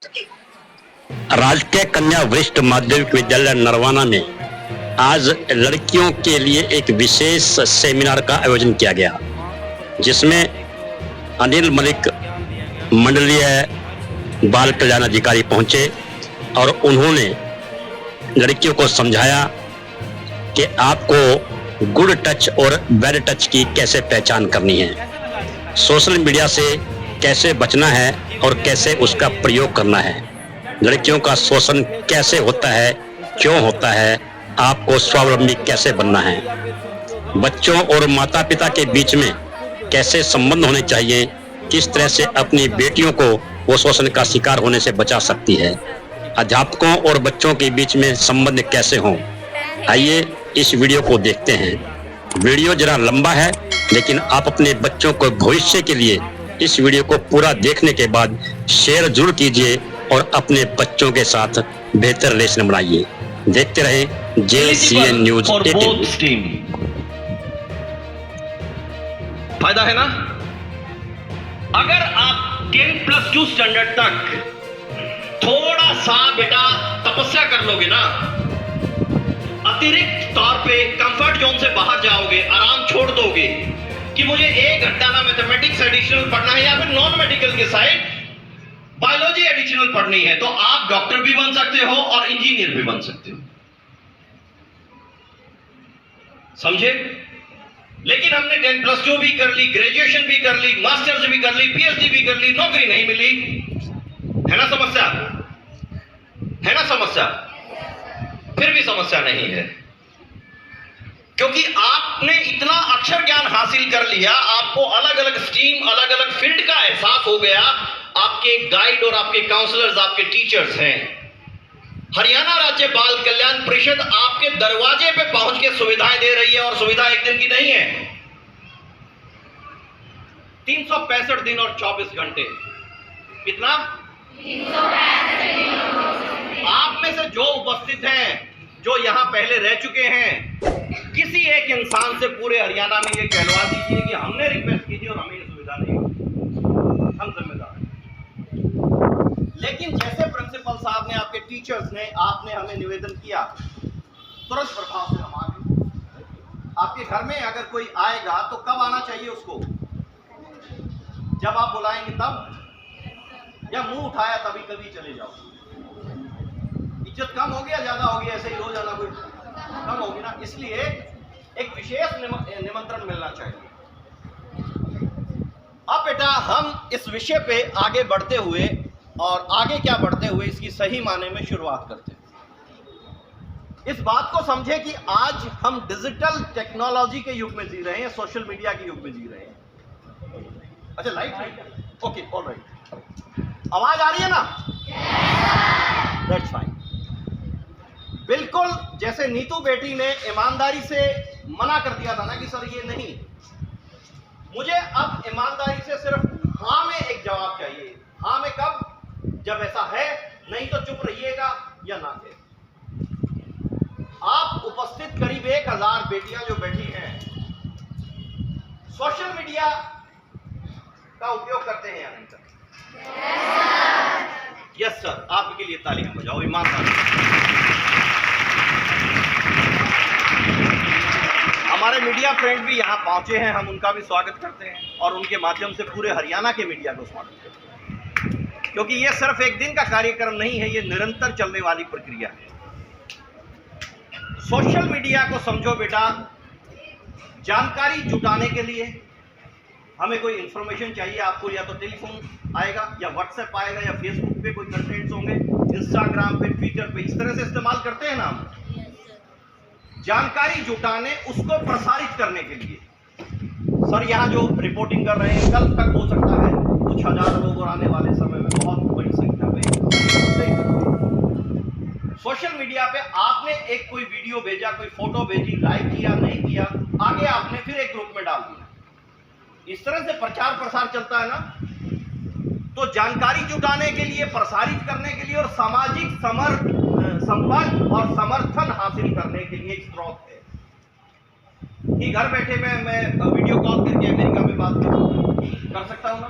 राजकीय कन्या वरिष्ठ माध्यमिक विद्यालय नरवाना में आज लड़कियों के लिए एक विशेष सेमिनार का आयोजन किया गया, जिसमें अनिल मलिक मंडलीय बाल कल्याण अधिकारी पहुंचे और उन्होंने लड़कियों को समझाया कि आपको गुड टच और बैड टच की कैसे पहचान करनी है, सोशल मीडिया से कैसे बचना है और कैसे उसका प्रयोग करना है, लड़कियों का शोषण कैसे होता है, क्यों होता है, आपको स्वावलंबी कैसे बनना है, बच्चों और माता पिता के बीच में कैसे संबंध होने चाहिए, किस तरह से अपनी बेटियों को वो शोषण का शिकार होने से बचा सकती है, अध्यापकों और बच्चों के बीच में संबंध कैसे हों। आइए इस वीडियो को देखते हैं। वीडियो जरा लंबा है, लेकिन आप अपने बच्चों को भविष्य के लिए इस वीडियो को पूरा देखने के बाद शेयर जरूर कीजिए और अपने बच्चों के साथ बेहतर रिलेशन बनाइए। देखते रहें JCN न्यूज 18। फायदा है ना? अगर आप 10+2 स्टैंडर्ड तक थोड़ा सा बेटा तपस्या कर लोगे ना, अतिरिक्त तौर पे कंफर्ट जोन से बाहर जाओगे, आराम छोड़ दोगे कि मुझे 1 घंटा ना मैथमेटिक्स एडिशनल पढ़ना है या फिर नॉन मेडिकल के साइड बायोलॉजी एडिशनल पढ़नी है, तो आप डॉक्टर भी बन सकते हो और इंजीनियर भी बन सकते हो। समझे? लेकिन हमने 10+2 भी कर ली, ग्रेजुएशन भी कर ली, मास्टर्स भी कर ली, PhD भी कर ली, नौकरी नहीं मिली। है ना समस्या? है ना समस्या? फिर भी समस्या नहीं है, क्योंकि आपने इतना अक्षर ज्ञान हासिल कर लिया, आपको अलग अलग स्ट्रीम, अलग अलग फील्ड का एहसास हो गया। आपके गाइड और आपके काउंसलर्स आपके टीचर्स हैं। हरियाणा राज्य बाल कल्याण परिषद आपके दरवाजे पे पहुंच के सुविधाएं दे रही है, और सुविधा एक दिन की नहीं है, 365 दिन और 24 घंटे। कितना? 365। आप में से जो उपस्थित हैं, जो यहां पहले रह चुके हैं, किसी एक इंसान से पूरे हरियाणा में ये कहलवा दीजिए कि हमने रिक्वेस्ट की थी और हमें ये सुविधा नहीं मिली, हम जिम्मेदार हैं। लेकिन जैसे प्रिंसिपल साहब ने, आपके टीचर्स ने, आपने हमें निवेदन किया, तुरंत प्रभाव से हम आ गए। आपके घर में अगर कोई आएगा तो कब आना चाहिए उसको? जब आप बुलाएंगे तब, या मुंह उठाया तभी कभी चले जाओ? इज्जत कम हो गया, ज्यादा हो गया? ऐसे ही रोज आना कोई कम होगी ना, इसलिए एक विशेष निमंत्रण मिलना चाहिए। अब बेटा हम इस विषय पे आगे बढ़ते हुए, और आगे क्या बढ़ते हुए, इसकी सही माने में शुरुआत करते हैं। इस बात को समझे कि आज हम डिजिटल टेक्नोलॉजी के युग में जी रहे हैं, सोशल मीडिया के युग में जी रहे हैं। अच्छा लाइट, ओके, ऑलराइट। आवाज आ रही है ना? That's fine. बिल्कुल जैसे नीतू बेटी ने ईमानदारी से मना कर दिया था ना कि सर ये नहीं, मुझे अब ईमानदारी से सिर्फ हाँ में एक जवाब चाहिए। हाँ में कब? जब ऐसा है, नहीं तो चुप रहिएगा या ना थे। आप उपस्थित करीब 1000 बेटियां जो बैठी हैं, सोशल मीडिया का उपयोग करते हैं या नहीं करते? यस सर, आपके लिए तालियां बजाओ ईमानदारी। हमारे मीडिया फ्रेंड भी यहाँ पहुंचे हैं, हम उनका भी स्वागत करते हैं और उनके माध्यम से पूरे हरियाणा के मीडिया को स्वागत करते हैं, क्योंकि ये सिर्फ एक दिन का कार्यक्रम नहीं है, ये निरंतर चलने वाली प्रक्रिया है। सोशल मीडिया को समझो बेटा, जानकारी जुटाने के लिए हमें कोई इंफॉर्मेशन चाहिए, आपको या तो टेलीफोन आएगा या व्हाट्सएप आएगा या फेसबुक पे कोई कंटेंट्स होंगे, इंस्टाग्राम पे, ट्विटर पे, इस तरह से इस्तेमाल करते हैं ना हम जानकारी जुटाने, उसको प्रसारित करने के लिए। सर यहाँ जो रिपोर्टिंग कर रहे हैं, कल तक हो सकता है कुछ हजार लोग और आने वाले समय में बहुत बड़ी संख्या में सोशल मीडिया पे आपने एक कोई वीडियो भेजा, कोई फोटो भेजी, लाइक किया, नहीं किया, आगे आपने फिर एक ग्रुप में डाल दिया, इस तरह से प्रचार प्रसार चलता है ना। तो जानकारी जुटाने के लिए, प्रसारित करने के लिए और सामाजिक संपर्क और समर्थन हासिल करने के लिए एक स्रोत है कि घर बैठे मैं वीडियो कॉल करके अमेरिका में बात कर सकता हूँ ना।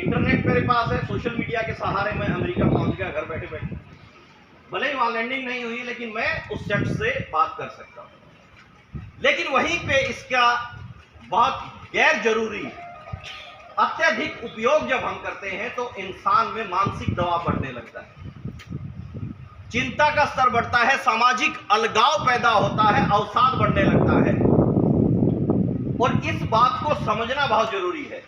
इंटरनेट मेरे पास है, सोशल मीडिया के सहारे मैं अमेरिका पहुंच गया घर बैठे बैठे। भले ही वहां लैंडिंग नहीं हुई, लेकिन मैं उस शख्स से बात कर सकता हूं। लेकिन वहीं पे इसका बहुत गैर जरूरी अत्यधिक उपयोग जब हम करते हैं तो इंसान में मानसिक दबाव बढ़ने लगता है, चिंता का स्तर बढ़ता है, सामाजिक अलगाव पैदा होता है, अवसाद बढ़ने लगता है। और इस बात को समझना बहुत जरूरी है।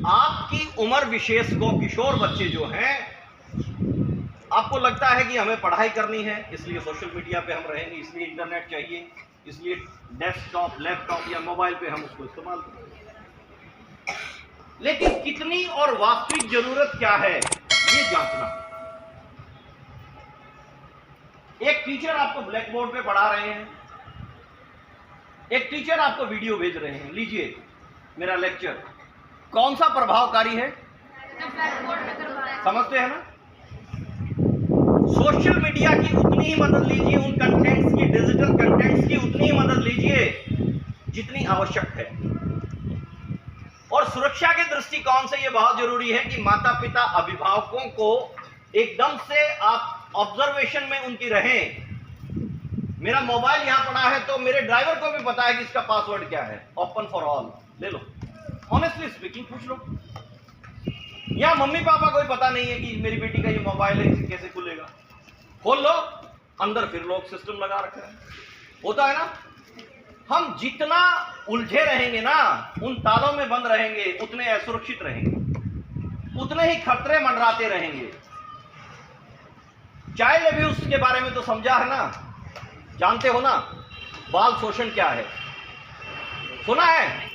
आपकी उम्र विशेष को किशोर बच्चे जो हैं, आपको लगता है कि हमें पढ़ाई करनी है, इसलिए सोशल मीडिया पे हम रहेंगे, इसलिए इंटरनेट चाहिए, इसलिए डेस्कटॉप, लैपटॉप या मोबाइल पे हम उसको इस्तेमाल करें। लेकिन कितनी और वास्तविक जरूरत क्या है, ये जांचना। एक टीचर आपको ब्लैक बोर्ड पे पढ़ा रहे हैं, एक टीचर आपको वीडियो भेज रहे हैं, लीजिए मेरा लेक्चर, कौन सा प्रभावकारी है? समझते हैं ना? सोशल मीडिया की उतनी ही मदद लीजिए, उन कंटेंट्स की, डिजिटल कंटेंट्स की उतनी ही मदद लीजिए जितनी आवश्यक है। और सुरक्षा के दृष्टिकोण से यह बहुत जरूरी है कि माता पिता अभिभावकों को एकदम से आप ऑब्जर्वेशन में उनकी रहें। मेरा मोबाइल यहां पड़ा है तो मेरे ड्राइवर को भी पता है कि इसका पासवर्ड क्या है, ओपन फॉर ऑल, ले लो, ऑनेस्टली स्पीकिंग पूछ लो। या मम्मी पापा को भी पता नहीं है कि मेरी बेटी का ये मोबाइल है, इसे कैसे खुलेगा, खोल लो, अंदर फिर लोग सिस्टम लगा रखे हैं, होता है ना। हम जितना उलझे रहेंगे ना, उन तालों में बंद रहेंगे, उतने असुरक्षित रहेंगे, उतने ही खतरे मंडराते रहेंगे। चाइल्ड अब्यूज के बारे में तो समझा है ना, जानते हो ना, बाल शोषण क्या है, सुना है?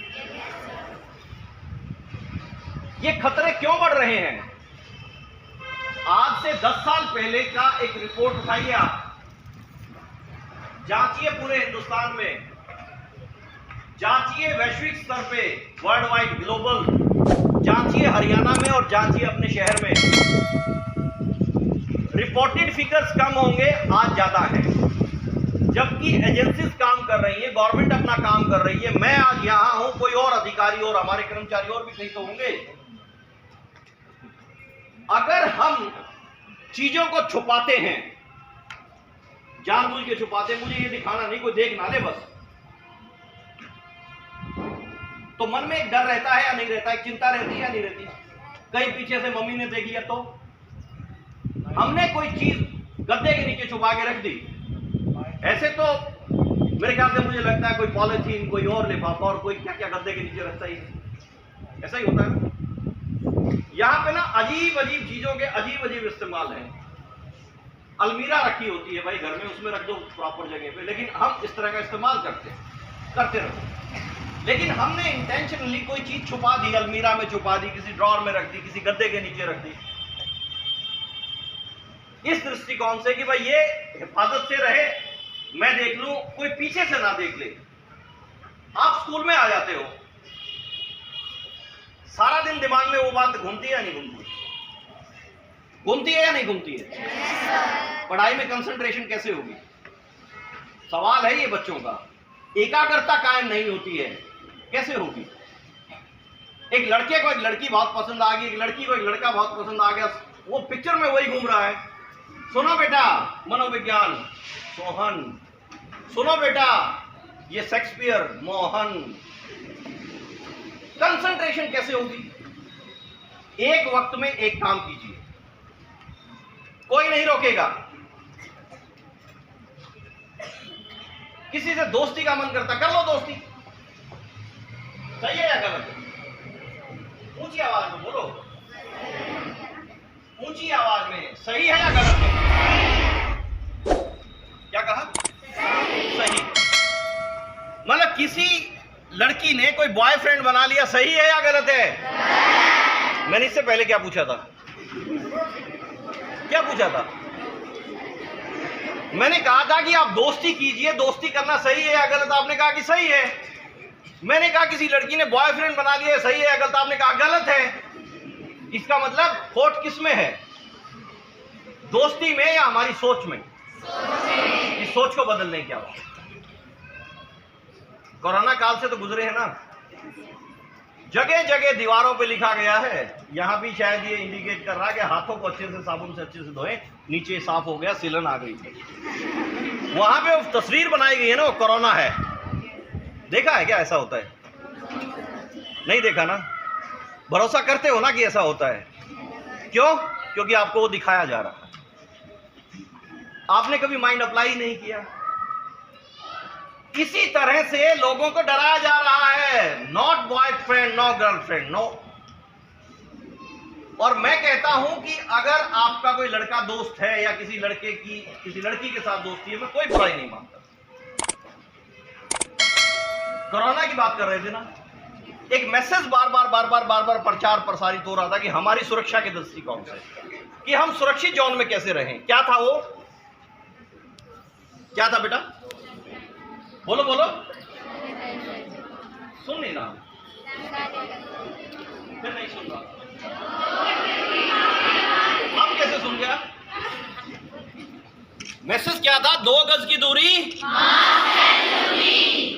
ये खतरे क्यों बढ़ रहे हैं? आज से 10 साल पहले का एक रिपोर्ट उठाइए आप, जांचिए पूरे हिंदुस्तान में, जांचिए वैश्विक स्तर पे, वर्ल्ड वाइड, ग्लोबल, जांचिए हरियाणा में और जांचिए अपने शहर में। रिपोर्टेड फिगर्स कम होंगे, आज ज्यादा है, जबकि एजेंसीज काम कर रही है, गवर्नमेंट अपना काम कर रही है। मैं आज यहां हूं, कोई और अधिकारी और हमारे कर्मचारी और भी कहीं तो होंगे। अगर हम चीजों को छुपाते हैं, जानबूझ के छुपाते हैं, मुझे ये दिखाना नहीं, कोई देख ना ले बस, तो मन में एक डर रहता है या नहीं रहता है, चिंता रहती है या नहीं रहती? कहीं पीछे से मम्मी ने देखी है तो हमने कोई चीज गद्दे के नीचे छुपा के रख दी, ऐसे तो मेरे ख्याल से मुझे लगता है कोई पॉलिथीन, कोई और लिफाफा और कोई क्या क्या गद्दे के नीचे रखता ही है, ऐसा ही होता है ना। यहां पे ना अजीब अजीब चीजों के अजीब अजीब इस्तेमाल है। अलमीरा रखी होती है भाई घर में, उसमें रख दो प्रॉपर जगह पे, लेकिन हम इस तरह का इस्तेमाल करते रहो। लेकिन हमने इंटेंशनली कोई चीज छुपा दी, अलमीरा में छुपा दी, किसी ड्रॉर में रख दी, किसी गद्दे के नीचे रख दी, इस दृष्टिकोण से कि भाई ये हिफाजत से रहे, मैं देख लूं, कोई पीछे से ना देख ले। आप स्कूल में आ जाते हो, सारा दिन दिमाग में वो बात घूमती है या नहीं घूमती? घूमती है या नहीं घूमती है? पढ़ाई में कंसंट्रेशन कैसे होगी? सवाल है ये बच्चों का। एकाग्रता कायम नहीं होती है, कैसे होगी? एक लड़के को एक लड़की बहुत पसंद आ गई, एक लड़की को एक लड़का बहुत पसंद आ गया, वो पिक्चर में वही घूम रहा है। सुनो बेटा मनोविज्ञान सोहन, सुनो बेटा ये शेक्सपियर मोहन। कंसंट्रेशन कैसे होगी? एक वक्त में एक काम कीजिए, कोई नहीं रोकेगा। किसी से दोस्ती का मन करता, कर लो दोस्ती, सही है या गलत है? ऊंची आवाज में बोलो, ऊंची आवाज में, सही है या गलत है? क्या कहा? सही। मतलब किसी लड़की ने कोई बॉयफ्रेंड बना लिया, सही है या गलत है? मैंने इससे पहले क्या पूछा था? क्या पूछा था? मैंने कहा था कि आप दोस्ती कीजिए, दोस्ती करना सही है या गलत? आपने कहा कि सही है। मैंने कहा किसी लड़की ने बॉयफ्रेंड बना लिया, सही है या गलत? आपने कहा गलत है। इसका मतलब खोट किस में है? दोस्ती में या हमारी सोच में? इस सोच को बदलने की आवश्यकता। कोरोना काल से तो गुजरे हैं ना, जगह जगह दीवारों पे लिखा गया है, यहां भी शायद ये इंडिकेट कर रहा है कि हाथों को अच्छे से साबुन से अच्छे से धोएं, नीचे साफ हो गया, सिलन आ गई। वहां पे वो तस्वीर बनाई गई है ना, वो कोरोना है। देखा है क्या ऐसा होता है? नहीं देखा ना। भरोसा करते हो ना कि ऐसा होता है? क्यों? क्योंकि आपको वो दिखाया जा रहा है, आपने कभी माइंड अप्लाई नहीं किया। इसी तरह से लोगों को डराया जा रहा है, not boyfriend, no girlfriend, no. और मैं कहता हूं कि अगर आपका कोई लड़का दोस्त है या किसी लड़की के साथ दोस्ती है, मैं कोई बुराई नहीं मानता। कोरोना की बात कर रहे थे ना, एक मैसेज बार बार प्रचार प्रसारित हो रहा था कि हमारी सुरक्षा के दृष्टिकोण से कि हम सुरक्षित जोन में कैसे रहें। क्या था वो? क्या था बेटा? बोलो बोलो। सुन नहीं रहा, फिर नहीं सुन रहा। आप कैसे सुन गया? मैसेज क्या था? 2 गज की दूरी,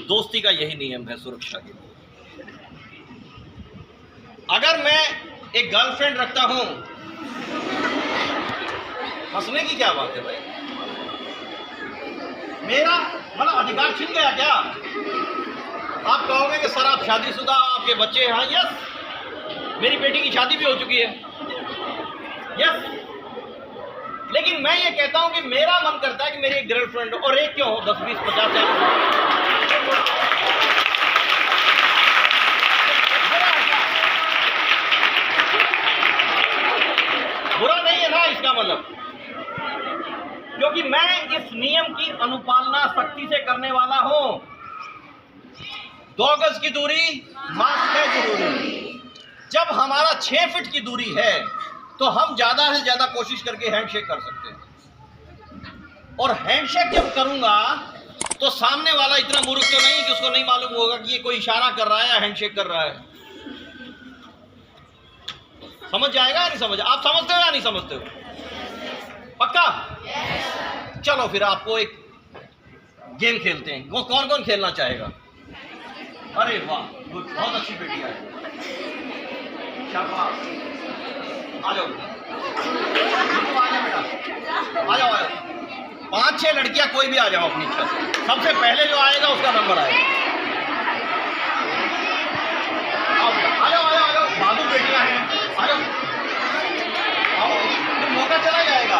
दोस्ती का यही नियम है सुरक्षा के लिए। अगर मैं एक गर्लफ्रेंड रखता हूं, हंसने की क्या बात है भाई? मेरा मतलब अधिकार छिन गया क्या? आप कहोगे कि सर आप शादीशुदा, आपके बच्चे हैं। यस, मेरी बेटी की शादी भी हो चुकी है। यस, लेकिन मैं ये कहता हूं कि मेरा मन करता है कि मेरी एक गर्लफ्रेंड हो, और एक क्यों हो, 10, 20, 50, 40। बुरा नहीं है ना इसका मतलब, क्योंकि मैं इस नियम की अनुपालना सख्ती से करने वाला हूं। 2 गज की दूरी, मास्क है जरूरी। जब हमारा 6 फीट की दूरी है तो हम ज्यादा से ज्यादा कोशिश करके हैंडशेक कर सकते हैं। और हैंडशेक जब करूंगा तो सामने वाला इतना मूर्ख तो नहीं कि उसको नहीं मालूम होगा कि ये कोई इशारा कर रहा है या हैंडशेक कर रहा है। समझ जाएगा या नहीं समझ? आप समझते हो या नहीं समझते हो? पक्का? चलो फिर आपको एक गेम खेलते हैं। वो कौन कौन खेलना चाहेगा? अरे वाह, बहुत अच्छी बेटी है, शाबाश। आ जाओ बेटा, आ जाओ। 5-6 लड़कियां कोई भी आ जाओ अपनी इच्छा से। सबसे पहले जो आएगा उसका नंबर आएगा। आ जाओ, बहादुर बेटियां हैं, आ जाओ। फिर मौका चला जाएगा,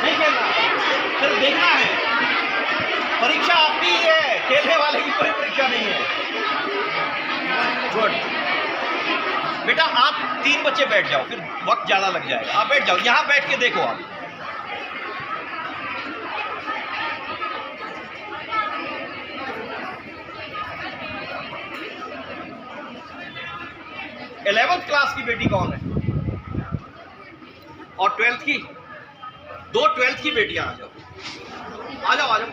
नहीं खेलना, सिर्फ देखना है। परीक्षा आपकी ही है, खेलने वाले की कोई परीक्षा नहीं है। गुड बेटा, आप 3 बच्चे बैठ जाओ, फिर वक्त ज्यादा लग जाएगा। आप बैठ जाओ, यहां बैठ के देखो आप। इलेवेंथ क्लास की बेटी कौन है? और 12th की? 2 12th की बेटियां आ जाओ, आ जाओ, आ जाओ,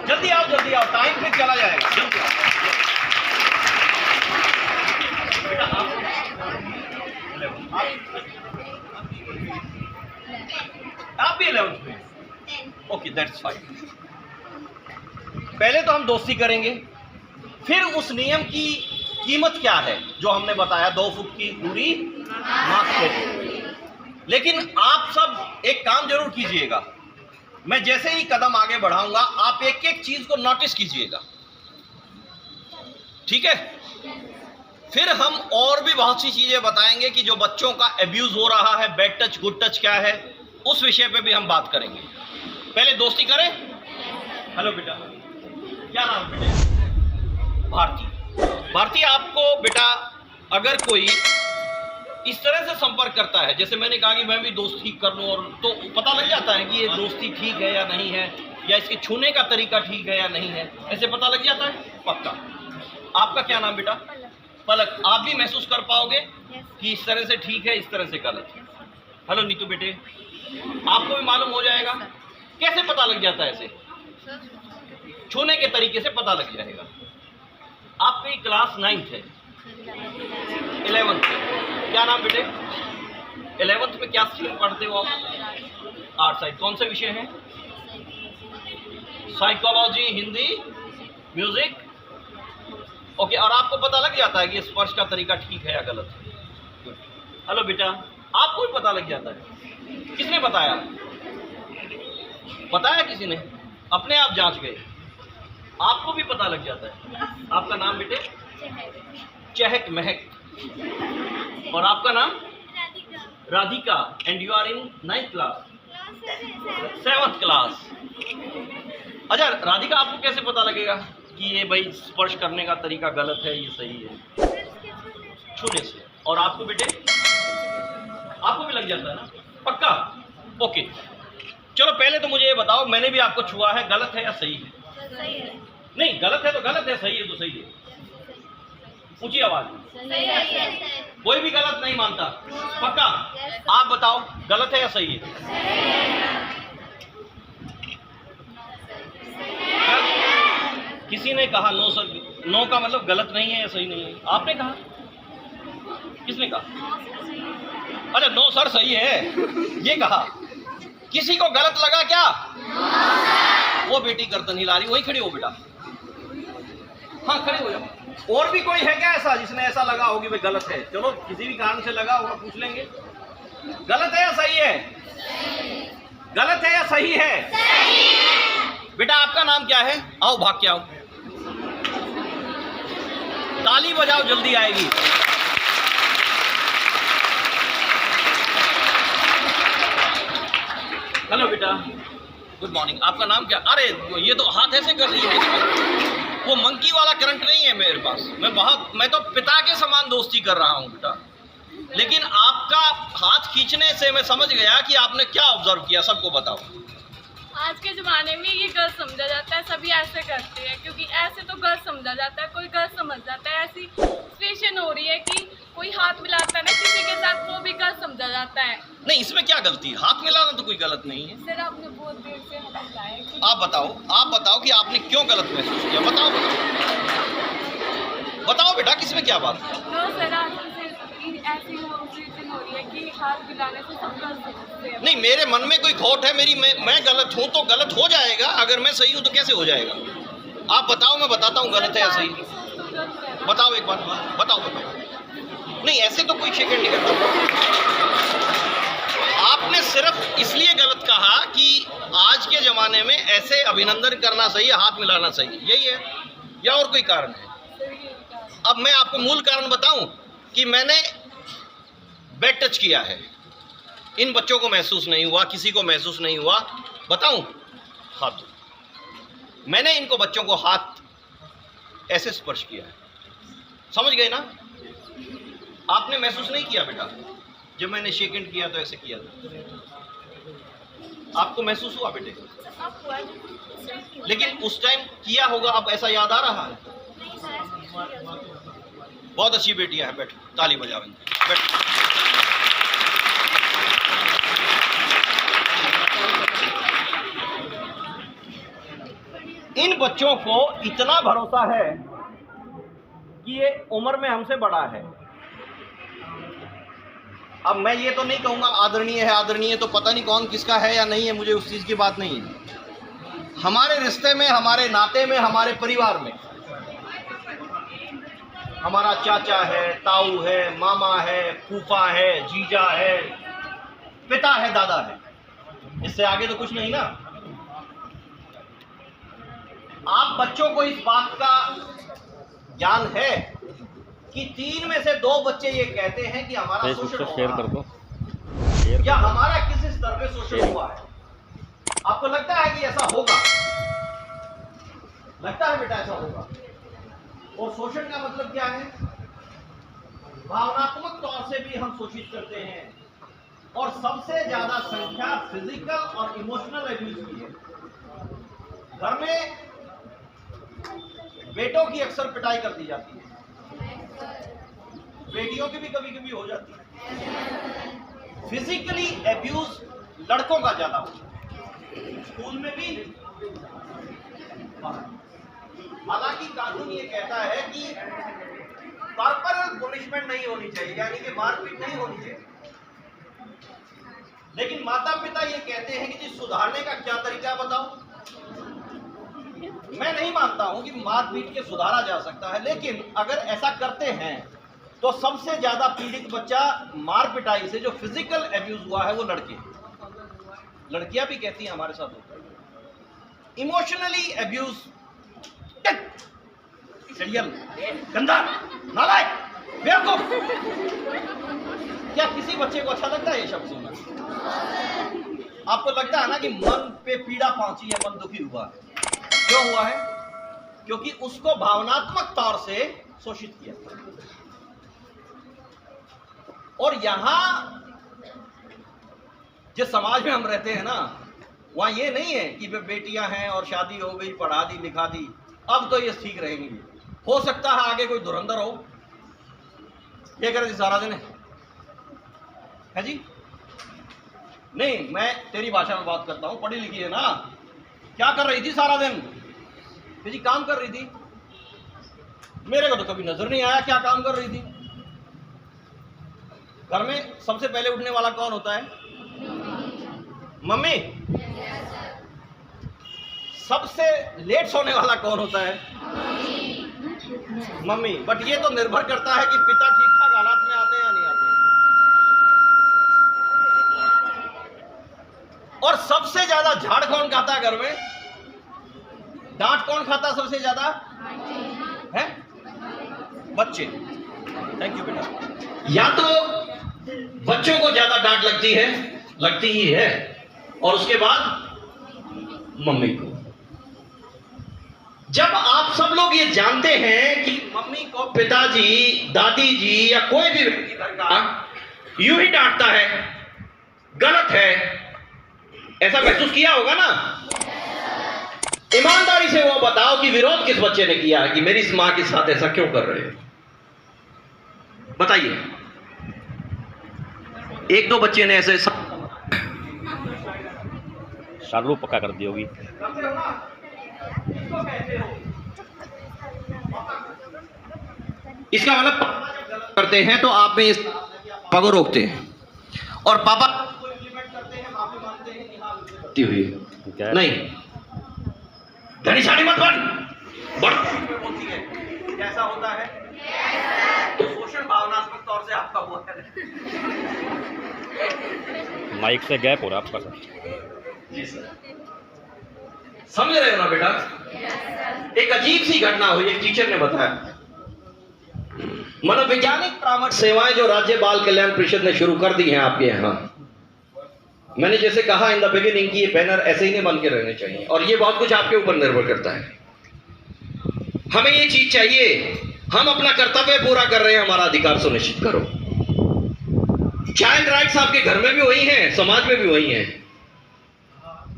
जल्दी आओ, जल्दी आओ, टाइम फिर चला जाएगा। जल्दी आओ बेटा, आप भी 11th में? Okay, that's fine. पहले तो हम दोस्ती करेंगे, फिर उस नियम की कीमत क्या है जो हमने बताया, 2 फुट की दूरी, मास्क है। लेकिन आप सब एक काम जरूर कीजिएगा, मैं जैसे ही कदम आगे बढ़ाऊंगा आप एक एक चीज को नोटिस कीजिएगा, ठीक है? फिर हम और भी बहुत सी चीजें बताएंगे कि जो बच्चों का एब्यूज हो रहा है, बैड टच गुड टच क्या है, उस विषय पे भी हम बात करेंगे। पहले दोस्ती करें। हेलो बेटा, क्या नाम बेटे? भारती। भारती, आपको बेटा अगर कोई इस तरह से संपर्क करता है, जैसे मैंने कहा कि मैं भी दोस्ती कर लूं, और तो पता लग जाता है कि ये दोस्ती ठीक है या नहीं है, या इसके छूने का तरीका ठीक है या नहीं है, ऐसे पता लग जाता है? पक्का। आपका क्या नाम बेटा? पलक। आप भी महसूस कर पाओगे कि इस तरह से ठीक है, इस तरह से गलत है। हेलो नीतू बेटे, आपको भी मालूम हो जाएगा। कैसे पता लग जाता है? ऐसे छूने के तरीके से पता लग जाएगा। आपकी क्लास 9th है, 11th है। क्या नाम बेटे? 11th में क्या स्ट्रीम पढ़ते हो आप? Art side. कौन से विषय हैं? साइकोलॉजी, हिंदी, म्यूजिक, ओके, और आपको पता लग जाता है कि स्पर्श का तरीका ठीक है या गलत है? हेलो बेटा, आपको भी पता लग जाता है। किसने बताया? बताया किसी ने? अपने आप जांच गए? आपको भी पता लग जाता है। आपका नाम बेटे? चहक महक। और आपका नाम? Radhika. And you are in 9th class? 7th class. अच्छा राधिका, आपको कैसे पता लगेगा कि ये भाई स्पर्श करने का तरीका गलत है, ये सही है? छूने से। और आपको बेटे? आपको भी लग जाता है ना? पक्का? ओके, चलो पहले तो मुझे ये बताओ, मैंने भी आपको छुआ है, गलत है या सही है? सही है। नहीं, गलत है तो गलत है, सही है तो सही है। ऊंची आवाज में। सही है। कोई भी गलत नहीं मानता? पक्का? आप बताओ, गलत है या सही है? किसी ने कहा नो सर, नो का मतलब गलत नहीं है या सही नहीं है? आपने कहा? किसने कहा? अच्छा नो सर सही है ये कहा। किसी को गलत लगा क्या? वो बेटी गर्दन हिला रही, वही खड़ी हो बेटा। हाँ खड़े हो जाओ। और भी कोई है क्या ऐसा जिसने ऐसा लगा होगी भाई गलत है? चलो किसी भी कारण से लगा होगा, पूछ लेंगे। गलत है या सही है? गलत है या सही है? बेटा आपका नाम क्या है? आओ भाग के आओ, ताली बजाओ, जल्दी आएगी। हेलो बेटा, गुड मॉर्निंग। आपका नाम क्या? अरे ये तो हाथ ऐसे कर रही है, वो मंकी वाला करंट नहीं है मेरे पास। मैं तो पिता के समान दोस्ती कर रहा हूँ बेटा। लेकिन आपका हाथ खींचने से मैं समझ गया कि आपने क्या ऑब्जर्व किया, सबको बताओ। आज के ज़माने में ये गलत समझा जाता है, सभी ऐसे करते हैं, क्योंकि ऐसे तो गलत समझा जाता है, कोई गलत समझ जाता है। ऐसी सिचुएशन हो रही है कि कोई हाथ मिलाता है ना किसी के साथ, वो भी गलत समझा जाता है। नहीं, इसमें क्या गलती है? हाथ मिलाना तो कोई गलत नहीं है। सर आपने बहुत देर से हमें बताया कि आप बताओ कि आपने क्यों गलत महसूस किया? बताओ बताओ बेटा, किसमें क्या बात है? नो सर, आज से ऐसी सिचुएशन हो रही है कि हाथ मिलाने से सब गलत समझते हैं। नहीं, मेरे मन में कोई खोट है, मैं गलत हूँ तो गलत हो जाएगा, अगर मैं सही हूँ तो कैसे हो जाएगा? आप बताओ, मैं बताता हूँ गलत है या सही। बताओ एक बात, बताओ। नहीं ऐसे तो कोई शिकायत नहीं करता। आपने सिर्फ इसलिए गलत कहा कि आज के ज़माने में ऐसे अभिनंदन करना सही है, हाथ मिलाना सही है, यही है या और कोई कारण है? अब मैं आपको मूल कारण बताऊं कि मैंने बेड टच किया है, इन बच्चों को महसूस नहीं हुआ, किसी को महसूस नहीं हुआ। बताऊं? हाथ मैंने इनको बच्चों को हाथ ऐसे स्पर्श किया है, समझ गए ना? आपने महसूस नहीं किया बेटा? जब मैंने शेक हैंड किया तो ऐसे किया था, आपको महसूस हुआ बेटे? लेकिन उस टाइम किया होगा, अब ऐसा याद आ रहा है? बहुत अच्छी बेटियां हैं, बैठो, ताली बजाओ, बैठो। इन बच्चों को इतना भरोसा है कि ये उम्र में हमसे बड़ा है। अब मैं ये तो नहीं कहूँगा आदरणीय है, आदरणीय तो पता नहीं कौन किसका है या नहीं है, मुझे उस चीज़ की बात नहीं है। हमारे रिश्ते में, हमारे नाते में, हमारे परिवार में हमारा चाचा है, ताऊ है, मामा है, फूफा है, जीजा है, पिता है, दादा है, इससे आगे तो कुछ नहीं ना। आप बच्चों को इस बात का ज्ञान है कि 3 में से 2 बच्चे ये कहते हैं कि हमारा शोषण शेयर कर दो, या हमारा किसी स्तर पे शोषण हुआ है। आपको लगता है कि ऐसा होगा? लगता है बेटा ऐसा होगा? और शोषण का मतलब क्या है? भावनात्मक तौर से भी हम शोषित करते हैं, और सबसे ज्यादा संख्या फिजिकल और इमोशनल एब्यूज की है। घर में बेटों की अक्सर पिटाई कर दी जाती है, बेटियों की भी कभी कभी हो जाती है। फिजिकली एब्यूज लड़कों का ज्यादा होता है, स्कूल में भी। हालांकि कानून ये कहता है कि कॉर्पोरल पनिशमेंट नहीं होनी चाहिए, यानी कि मारपीट नहीं होनी चाहिए, लेकिन माता पिता ये कहते हैं कि जी सुधारने का क्या तरीका बताओ। मैं नहीं मानता हूं कि मार पीट के सुधारा जा सकता है, लेकिन अगर ऐसा करते हैं तो सबसे ज्यादा पीड़ित बच्चा मार पिटाई से जो फिजिकल एब्यूज हुआ है वो लड़के, लड़कियां भी कहती हैं हमारे साथ होता है। इमोशनली एब्यूज, सीरियल, गंदा, नालायक, बेवकूफ, क्या किसी बच्चे को अच्छा लगता है ये शब्द सुनना? आपको लगता है ना कि मन पे पीड़ा पहुंची है, मन दुखी हुआ है। क्यों हुआ है? क्योंकि उसको भावनात्मक तौर से शोषित किया। और यहां जिस समाज में हम रहते हैं ना, वहां ये नहीं है कि वे बेटियां हैं और शादी हो गई, पढ़ा दी लिखा दी, अब तो ये ठीक रहेंगी। हो सकता है आगे कोई धुरंधर हो। क्या कर रही थी सारा दिन है जी? नहीं, मैं तेरी भाषा में बात करता हूं, पढ़ी लिखी है ना। क्या कर रही थी सारा दिन? जी काम कर रही थी। मेरे को तो कभी नजर नहीं आया क्या काम कर रही थी। घर में सबसे पहले उठने वाला कौन होता है? मम्मी। सबसे लेट सोने वाला कौन होता है? मम्मी। बट ये तो निर्भर करता है कि पिता ठीक ठाक हालात में आते हैं या नहीं आते। और सबसे ज्यादा झाड़ कौन खाता है घर में? डांट कौन खाता है सबसे ज्यादा? है बच्चे। थैंक यू बेटा। या तो बच्चों को ज्यादा डांट लगती ही है, और उसके बाद मम्मी को। जब आप सब लोग ये जानते हैं कि मम्मी को पिताजी, दादी जी या कोई भी व्यक्ति घर का यूं ही डांटता है, गलत है, ऐसा महसूस किया होगा ना? ईमानदारी से वो बताओ कि विरोध किस बच्चे ने किया है कि मेरी इस मां के साथ ऐसा क्यों कर रहे हो? बताइए। एक दो बच्चे ने ऐसे शालू पक्का कर दी होगी। इसका मतलब करते हैं तो आप में इस पापा को रोकते हैं, और पापा को इम्प्लीमेंट करते हैं, माफी मांगते हैं, निहाल हुई नहीं। धनी साड़ी मत बन होती है। कैसा होता है? तो शोषण भावनात्मक तौर से आपका हुआ है। माइक से गैप हो रहा है आपका। जी सर, समझ रहे हो ना बेटा? एक अजीब सी घटना हुई, एक टीचर ने बताया। मनोवैज्ञानिक परामर्श सेवाएं जो राज्य बाल कल्याण परिषद ने शुरू कर दी हैं आपके यहाँ, मैंने जैसे कहा इन द बिगिनिंग कि ये बैनर ऐसे ही नहीं बन के रहने चाहिए, और ये बहुत कुछ आपके ऊपर निर्भर करता है। हमें ये चीज चाहिए, हम अपना कर्तव्य पूरा कर रहे हैं, हमारा अधिकार सुनिश्चित करो। चाइल्ड राइट्स आपके घर में भी वही हैं, समाज में भी वही हैं।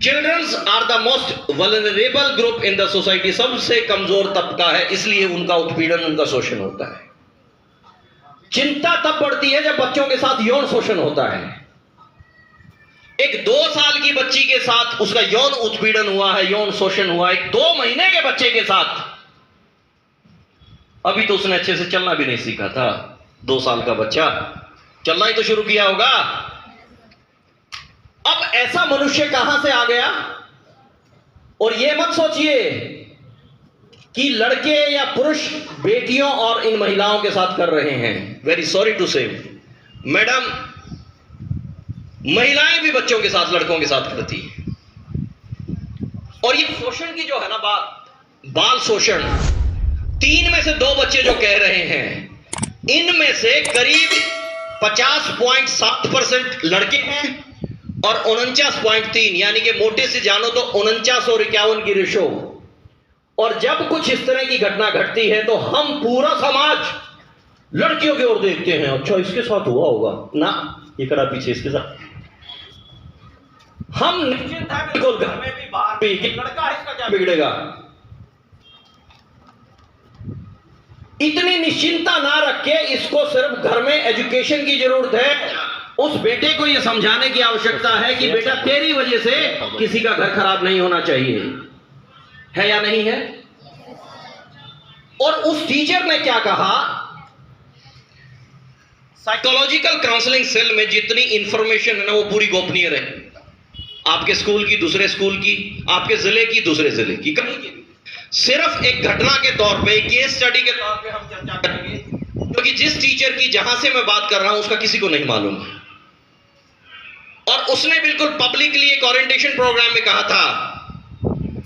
Childrens are the most vulnerable group in the society, सबसे कमजोर तबका है, इसलिए उनका उत्पीड़न, उनका शोषण होता है। चिंता तब बढ़ती है जब बच्चों के साथ यौन शोषण होता है। एक 2 साल की बच्ची के साथ उसका यौन उत्पीड़न हुआ है, यौन शोषण हुआ है। एक 2 महीने के बच्चे के साथ, अभी तो उसने अच्छे से चलना भी नहीं सीखा था। 2 साल का बच्चा चलना ही तो शुरू किया होगा। अब ऐसा मनुष्य कहां से आ गया? और यह मत सोचिए कि लड़के या पुरुष बेटियों और इन महिलाओं के साथ कर रहे हैं। वेरी सॉरी टू से मैडम, महिलाएं भी बच्चों के साथ, लड़कों के साथ करती हैं। और ये शोषण की जो है ना बात, बाल शोषण, 3 में से 2 बच्चे जो कह रहे हैं, इनमें से करीब 50.7% लड़के हैं और 49.3, यानी कि मोटे से जानो तो 49 और 51 की रेशो। और जब कुछ इस तरह की घटना घटती है तो हम पूरा समाज लड़कियों की ओर देखते हैं। अच्छा इसके साथ हुआ होगा ना, ये करा पीछे इसके साथ। हम निश्चिंत है बिल्कुल, घर में भी बाहर भी, कि लड़का है इसका क्या बिगड़ेगा। इतनी निश्चिंता ना रख के इसको सिर्फ घर में एजुकेशन की जरूरत है। उस बेटे को यह समझाने की आवश्यकता है कि बेटा तेरी वजह से किसी का घर खराब नहीं होना चाहिए, है या नहीं है? और उस टीचर ने क्या कहा, साइकोलॉजिकल काउंसलिंग सेल में जितनी इंफॉर्मेशन है ना वो पूरी गोपनीय रहे। आपके स्कूल की, दूसरे स्कूल की, आपके जिले की, दूसरे जिले की, कहीं की। सिर्फ एक घटना के तौर पे, केस स्टडी के तौर पे हम चर्चा करेंगे, क्योंकि जिस टीचर की जहां से मैं बात कर रहा हूं उसका किसी को नहीं मालूम, और उसने बिल्कुल पब्लिकली एक ओरिएंटेशन प्रोग्राम में कहा था,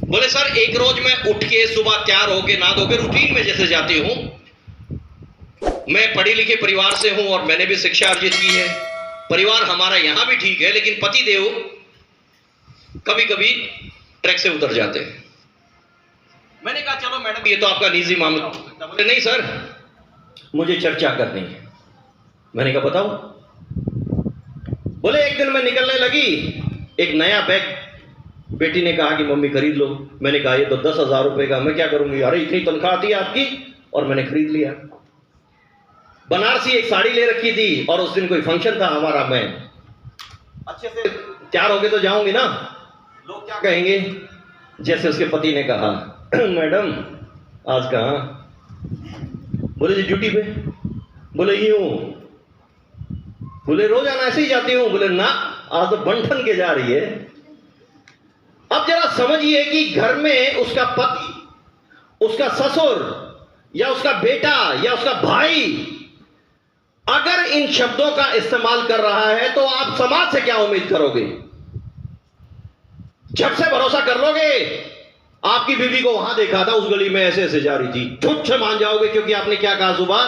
बोले सर एक रोज मैं उठ के सुबह तैयार होके नहा धोके रूटीन में जैसे जाती हूं, मैं पढ़े लिखे परिवार से हूं और मैंने भी शिक्षा अर्जित की है, परिवार हमारा यहां भी ठीक है, लेकिन पति देव कभी कभी ट्रैक से उतर जाते हैं। मैंने कहा चलो मैडम ये तो आपका निजी मामला हो सकता है। बोले नहीं सर मुझे चर्चा करनी है। मैंने कहा बताओ। बोले एक दिन मैं निकलने लगी, एक नया बैग बेटी ने कहा कि मम्मी खरीद लो। मैंने कहा ये तो 10,000 रुपए का, मैं क्या करूंगी, अरे इतनी तनख्वाह आती है आपकी, और मैंने खरीद लिया। बनारसी एक साड़ी ले रखी थी और उस दिन कोई फंक्शन था हमारा, मैं अच्छे से तैयार होके तो जाऊंगी ना, लोग क्या कहेंगे। जैसे उसके पति ने कहा मैडम आज कहाँ? बोले जी ड्यूटी पे। बोले यूं? बोले रोज आना ऐसे ही जाती हूं। बोले ना आज तो बंठन के जा रही है। अब जरा समझिए कि घर में उसका पति, उसका ससुर या उसका बेटा या उसका भाई अगर इन शब्दों का इस्तेमाल कर रहा है तो आप समाज से क्या उम्मीद करोगे? झट से भरोसा कर लोगे। आपकी बीवी को वहां देखा था उस गली में ऐसे ऐसे जा रही थी, झुट से मान जाओगे, क्योंकि आपने क्या कहा सुबह,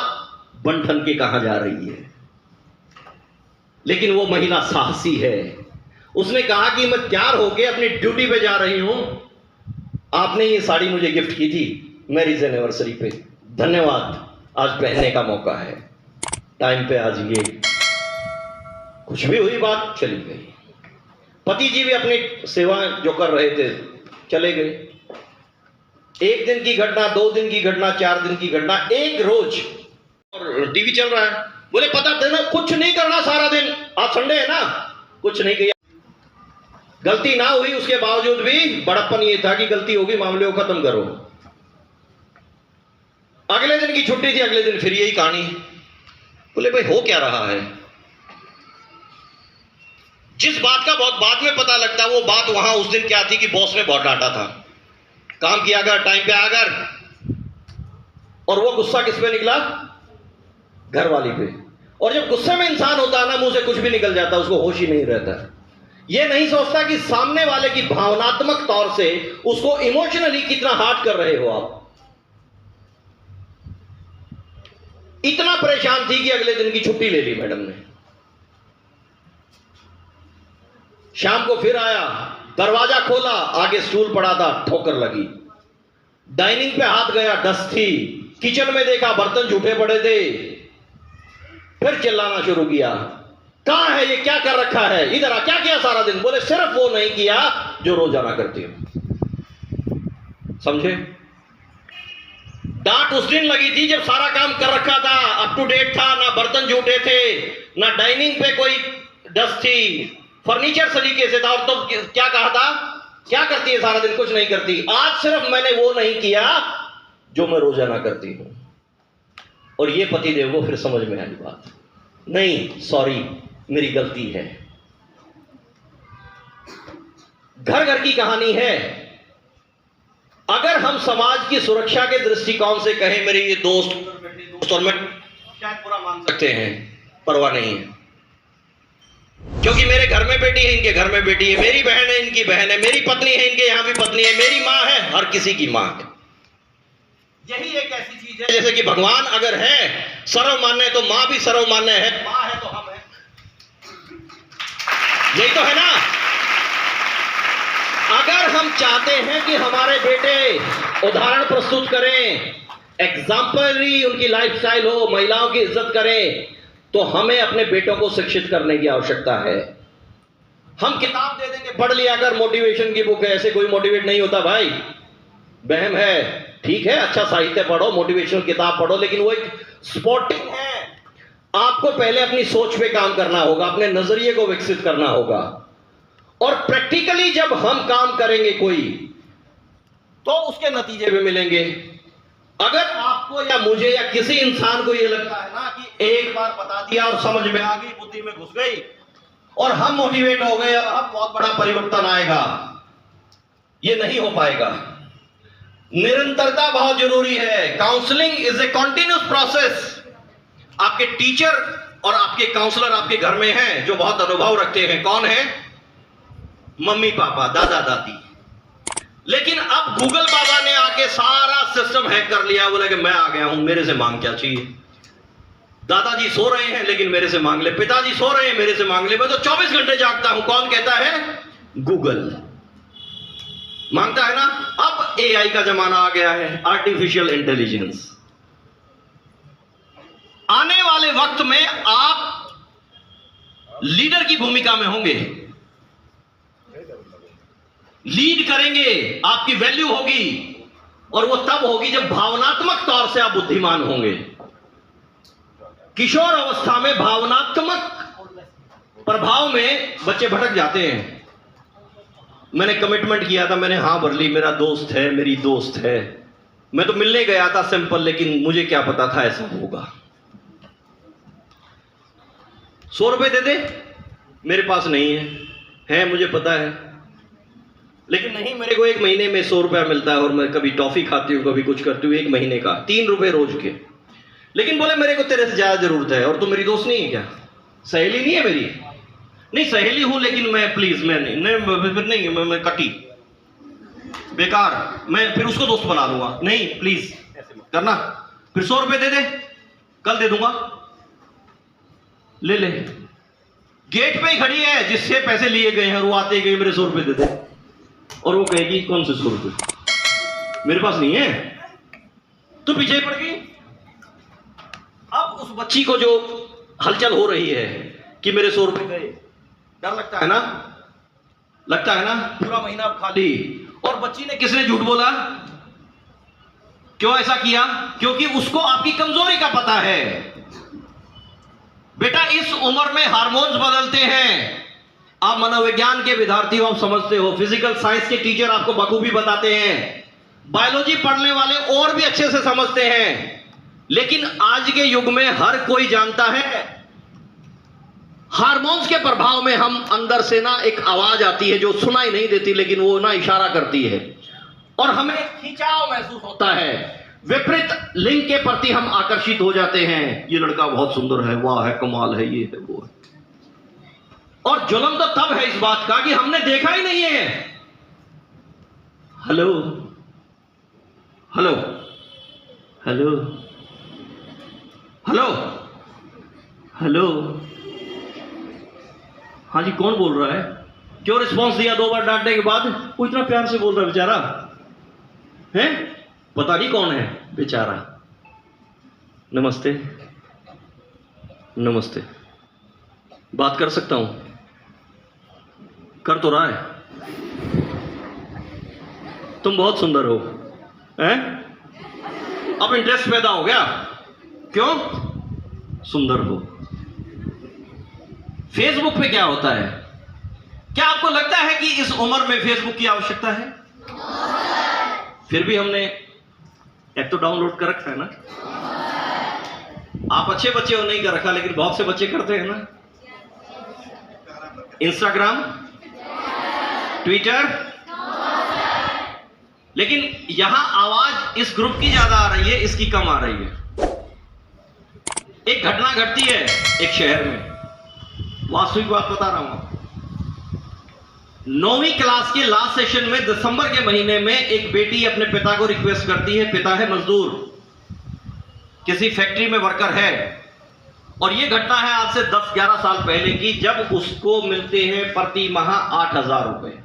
बंठन के कहां जा रही है। लेकिन वो महिला साहसी है, उसने कहा कि मैं तैयार होके अपनी ड्यूटी पे जा रही हूं, आपने ये साड़ी मुझे गिफ्ट की थी मैरिज एनिवर्सरी पे, धन्यवाद, आज पहनने का मौका है, टाइम पे आज ये कुछ भी हुई बात चली गई। पति जी भी अपनी सेवा जो कर रहे थे चले गए। एक दिन की घटना, 2 दिन की घटना, 4 दिन की घटना, एक रोज और टीवी चल रहा है। बोले पता देना कुछ नहीं करना सारा दिन, आज संडे है ना, कुछ नहीं किया। गलती ना हुई उसके बावजूद भी बड़प्पन ये था कि गलती होगी मामले को खत्म करो। अगले दिन की छुट्टी थी, अगले दिन फिर यही कहानी। बोले भाई हो क्या रहा है? जिस बात का बहुत बाद में पता लगता, वो बात वहां उस दिन क्या थी कि बॉस ने बहुत डांटा था, काम किया कर, टाइम पे आ कर, और वो गुस्सा किस पे निकला? घर वाली पे। और जब गुस्से में इंसान होता है ना, मुंह से कुछ भी निकल जाता, उसको होश ही नहीं रहता। ये नहीं सोचता कि सामने वाले की भावनात्मक तौर से उसको इमोशनली कितना हार्ट कर रहे हो आप। इतना परेशान थी कि अगले दिन की छुट्टी ले ली मैडम ने। शाम को फिर आया, दरवाजा खोला, आगे स्टूल पड़ा था, ठोकर लगी। डाइनिंग पे हाथ गया, डस्ट थी। किचन में देखा बर्तन झूठे पड़े थे। फिर चिल्लाना शुरू किया, कहां है ये, क्या कर रखा है, इधर आ, क्या किया सारा दिन? बोले सिर्फ वो नहीं किया जो रोजाना करती हूं। समझे? डांट उस दिन लगी थी जब सारा काम कर रखा था, अप टू डेट था, ना बर्तन झूठे थे, ना डाइनिंग पे कोई डस्ट थी, फर्नीचर सलीके से था। और तो क्या कहा था, क्या करती है सारा दिन? कुछ नहीं करती। आज सिर्फ मैंने वो नहीं किया जो मैं रोजाना करती हूं। और ये पति देव को फिर समझ में आई बात, नहीं सॉरी मेरी गलती है। घर घर की कहानी है। अगर हम समाज की सुरक्षा के दृष्टिकोण से कहें, मेरे ये दोस्त और मैं शायद पूरा मान सकते हैं, परवाह नहीं है, क्योंकि मेरे घर में बेटी है, इनके घर में बेटी है, मेरी बहन है, इनकी बहन है, मेरी पत्नी है, इनके यहां भी पत्नी है, मेरी मां है, हर किसी की मां है। यही एक ऐसी चीज है जैसे कि भगवान अगर है सर्वमान्य तो मां भी सर्वमान्य है, मां है तो हम हैं। यही तो है ना। अगर हम चाहते हैं कि हमारे बेटे उदाहरण प्रस्तुत करें, एग्जाम्पलरी उनकी लाइफस्टाइल हो, महिलाओं की इज्जत करें, तो हमें अपने बेटों को शिक्षित करने की आवश्यकता है। हम किताब दे देंगे, पढ़ लिया कर, मोटिवेशन की बुक है, ऐसे कोई मोटिवेट नहीं होता भाई, बहम है। ठीक है, अच्छा साहित्य पढ़ो, मोटिवेशनल किताब पढ़ो, लेकिन वो एक स्पोर्टिंग है। आपको पहले अपनी सोच पे काम करना होगा, अपने नजरिए को विकसित करना होगा, और प्रैक्टिकली जब हम काम करेंगे कोई, तो उसके नतीजे भी मिलेंगे। अगर आपको या मुझे या किसी इंसान को यह लगता है ना कि एक बार बता दिया और समझ में आ गई, बुद्धि में घुस गई और हम मोटिवेट हो गए, अब बहुत बड़ा परिवर्तन आएगा, यह नहीं हो पाएगा। निरंतरता बहुत जरूरी है। Counselling is a continuous process. आपके टीचर और आपके काउंसलर आपके घर में हैं जो बहुत अनुभव रखते हैं। कौन है? मम्मी पापा, दादा दादी। लेकिन अब गूगल बाबा ने आके सारा सिस्टम हैक कर लिया। बोला कि मैं आ गया हूं, मेरे से मांग क्या चाहिए। दादाजी सो रहे हैं लेकिन मेरे से मांग ले, पिताजी सो रहे हैं मेरे से मांग ले, मैं तो 24 घंटे जागता हूं। कौन कहता है? गूगल मांगता है ना। अब एआई का जमाना आ गया है, आर्टिफिशियल इंटेलिजेंस। आने वाले वक्त में आप लीडर की भूमिका में होंगे, लीड करेंगे, आपकी वैल्यू होगी, और वो तब होगी जब भावनात्मक तौर से आप बुद्धिमान होंगे। किशोर अवस्था में भावनात्मक प्रभाव में बच्चे भटक जाते हैं। मैंने कमिटमेंट किया था, मैंने हां भर ली, मेरा दोस्त है, मेरी दोस्त है, मैं तो मिलने गया था सिंपल, लेकिन मुझे क्या पता था ऐसा होगा। 100 रुपए दे दे, मेरे पास नहीं है मुझे पता है, लेकिन नहीं, मेरे को 1 महीने में 100 रुपया मिलता है और मैं कभी टॉफी खाती हूँ, कभी कुछ करती हूँ, 1 महीने का 3 रुपए रोज के। लेकिन बोले मेरे को तेरे से ज्यादा जरूरत है, और तू मेरी दोस्त नहीं है क्या? सहेली नहीं है मेरी? नहीं, सहेली हूं लेकिन मैं प्लीज, मैं नहीं, मैं कटी बेकार, मैं फिर उसको दोस्त बना दूंगा। नहीं प्लीज करना, फिर 100 रुपए दे दे, कल दे दूंगा, ले ले। गेट पे ही खड़ी है जिससे पैसे लिए गए हैं, और वो आते गए मेरे 100 रुपए दे दे, और वो कहेगी कौन से 100 रुपए, मेरे पास नहीं है, तो पीछे पड़ गई। अब उस बच्ची को जो हलचल हो रही है कि मेरे 100 रुपए गए, डर लगता है ना, लगता है ना, पूरा महीना खाली। और बच्ची ने किसने झूठ बोला? क्यों ऐसा किया? क्योंकि उसको आपकी कमजोरी का पता है। बेटा इस उम्र में हार्मोन्स बदलते हैं। आप मनोविज्ञान के विद्यार्थी हो, आप समझते हो, फिजिकल साइंस के टीचर आपको बखूबी बताते हैं, बायोलॉजी पढ़ने वाले और भी अच्छे से समझते हैं। लेकिन आज के युग में हर कोई जानता है हार्मोन्स के प्रभाव में हम अंदर से ना एक आवाज आती है जो सुनाई नहीं देती, लेकिन वो ना इशारा करती है, और हमें खिंचाव महसूस होता है। विपरीत लिंग के प्रति हम आकर्षित हो जाते हैं। ये लड़का बहुत सुंदर है, वाह है, कमाल है, ये है, वो है। और जुल्म तो तब है इस बात का कि हमने देखा ही नहीं है। Hello hello hello hello hello, हाँ जी कौन बोल रहा है? क्यों रिस्पॉन्स दिया 2 बार डांटने के बाद? वो इतना प्यार से बोल रहा है बेचारा, है पता नहीं कौन है बेचारा। नमस्ते नमस्ते, बात कर सकता हूं? कर तो रहा है। तुम बहुत सुंदर हो, हैं? अब इंटरेस्ट पैदा हो गया, क्यों? सुंदर हो। फेसबुक पे क्या होता है? क्या आपको लगता है कि इस उम्र में फेसबुक की आवश्यकता है? फिर भी हमने एक तो डाउनलोड कर रखा है ना। आप अच्छे बच्चे हो, नहीं कर रखा, लेकिन बहुत से बच्चे करते हैं ना। इंस्टाग्राम, ट्विटर, लेकिन यहां आवाज इस ग्रुप की ज्यादा आ रही है, इसकी कम आ रही है। एक घटना घटती है एक शहर में, वास्तविक बात बता रहा हूं। 9वीं क्लास के लास्ट सेशन में दिसंबर के महीने में एक बेटी अपने पिता को रिक्वेस्ट करती है। पिता है मजदूर, किसी फैक्ट्री में वर्कर है, और यह घटना है आज से 10-11 साल पहले की, जब उसको मिलते हैं प्रति माह 8,000 रुपए।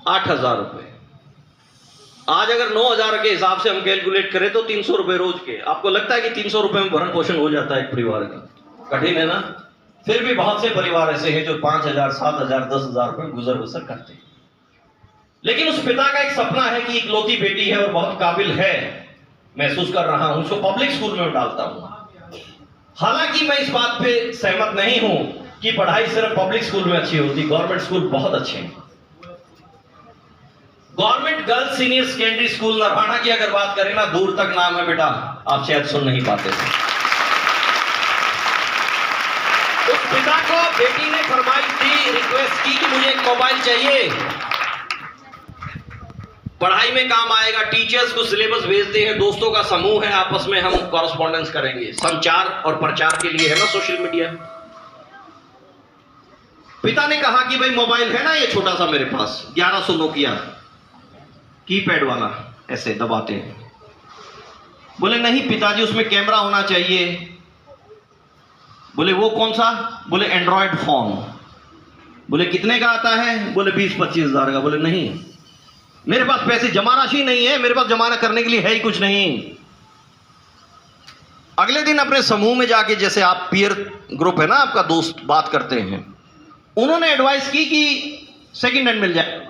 8,000 रुपए आज अगर 9,000 के हिसाब से हम कैलकुलेट करें तो 300 रुपए रोज के। आपको लगता है कि 300 रुपए में भरण पोषण हो जाता है एक परिवार का? कठिन है ना। फिर भी बहुत से परिवार ऐसे हैं जो 5,000, 7,000, 10,000 रुपए गुजर बसर करते हैं। लेकिन उस पिता का एक सपना है कि इकलौती बेटी है और बहुत काबिल है, महसूस कर रहा हूं, उसको पब्लिक स्कूल में डालता हूं। हालांकि मैं इस बात पे सहमत नहीं हूं कि पढ़ाई सिर्फ पब्लिक स्कूल में अच्छी होती। गवर्नमेंट स्कूल बहुत अच्छे हैं। Government girls senior secondary school Narwana की अगर बात करें ना, दूर तक नाम है बेटा, आप शायद सुन नहीं पाते थे। उस पिता को बेटी ने फरमाइश दी, रिक्वेस्ट की कि मुझे एक मोबाइल चाहिए। पढ़ाई में काम आएगा। टीचर्स को सिलेबस भेजते हैं, दोस्तों का समूह है, आपस में हम कॉरेस्पॉन्डेंस करेंगे। संचार और प्रचार के लिए है ना सोशल मीडिया। पिता ने कहा कि भाई मोबाइल है ना ये छोटा सा मेरे पास 1100 नोकिया कीपैड वाला, ऐसे दबाते हैं। बोले नहीं पिताजी उसमें कैमरा होना चाहिए। बोले वो कौन सा? बोले एंड्रॉयड फोन। बोले कितने का आता है? बोले 20-25 हज़ार का। बोले नहीं मेरे पास पैसे जमा राशि नहीं है, मेरे पास जमा करने के लिए है ही कुछ नहीं। अगले दिन अपने समूह में जाके, जैसे आप पीयर ग्रुप है ना आपका, दोस्त बात करते हैं, उन्होंने एडवाइस की कि सेकंड हैंड मिल जाए।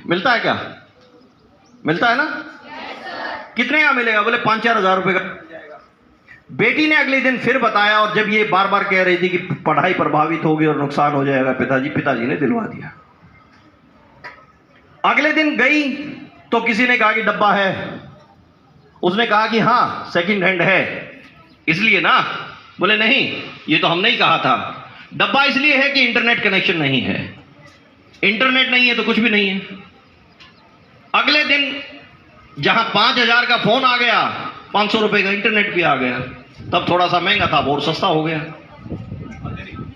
मिलता है क्या? मिलता है ना? कितने का मिलेगा? बोले 5-4 हज़ार रुपए का मिल जाएगा। बेटी ने अगले दिन फिर बताया, और जब ये बार बार कह रही थी कि पढ़ाई प्रभावित होगी और नुकसान हो जाएगा पिताजी ने दिलवा दिया। अगले दिन गई तो किसी ने कहा कि डब्बा है। उसने कहा कि हाँ सेकंड हैंड है, इसलिए ना। बोले नहीं ये तो हमने ही कहा था, डब्बा इसलिए है कि इंटरनेट कनेक्शन नहीं है। इंटरनेट नहीं है तो कुछ भी नहीं है। अगले दिन जहां 5,000 का फोन आ गया, 500 रुपए का इंटरनेट भी आ गया। तब थोड़ा सा महंगा था, बहुत सस्ता हो गया।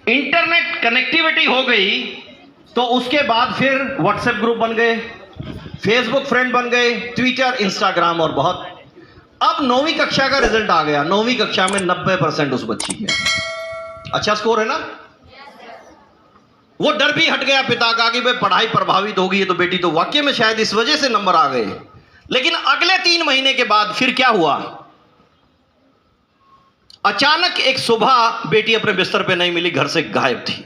इंटरनेट कनेक्टिविटी हो गई तो उसके बाद फिर व्हाट्सएप ग्रुप बन गए, फेसबुक फ्रेंड बन गए, ट्विटर, इंस्टाग्राम और बहुत। अब 9वीं कक्षा का रिजल्ट आ गया। 9वीं कक्षा में 90% उस बच्ची के। अच्छा स्कोर है ना? वो डर भी हट गया पिता का कि भाई पढ़ाई प्रभावित होगी, तो बेटी तो वाकई में शायद इस वजह से नंबर आ गए। लेकिन अगले 3 महीने के बाद फिर क्या हुआ? अचानक एक सुबह बेटी अपने बिस्तर पे नहीं मिली, घर से गायब थी।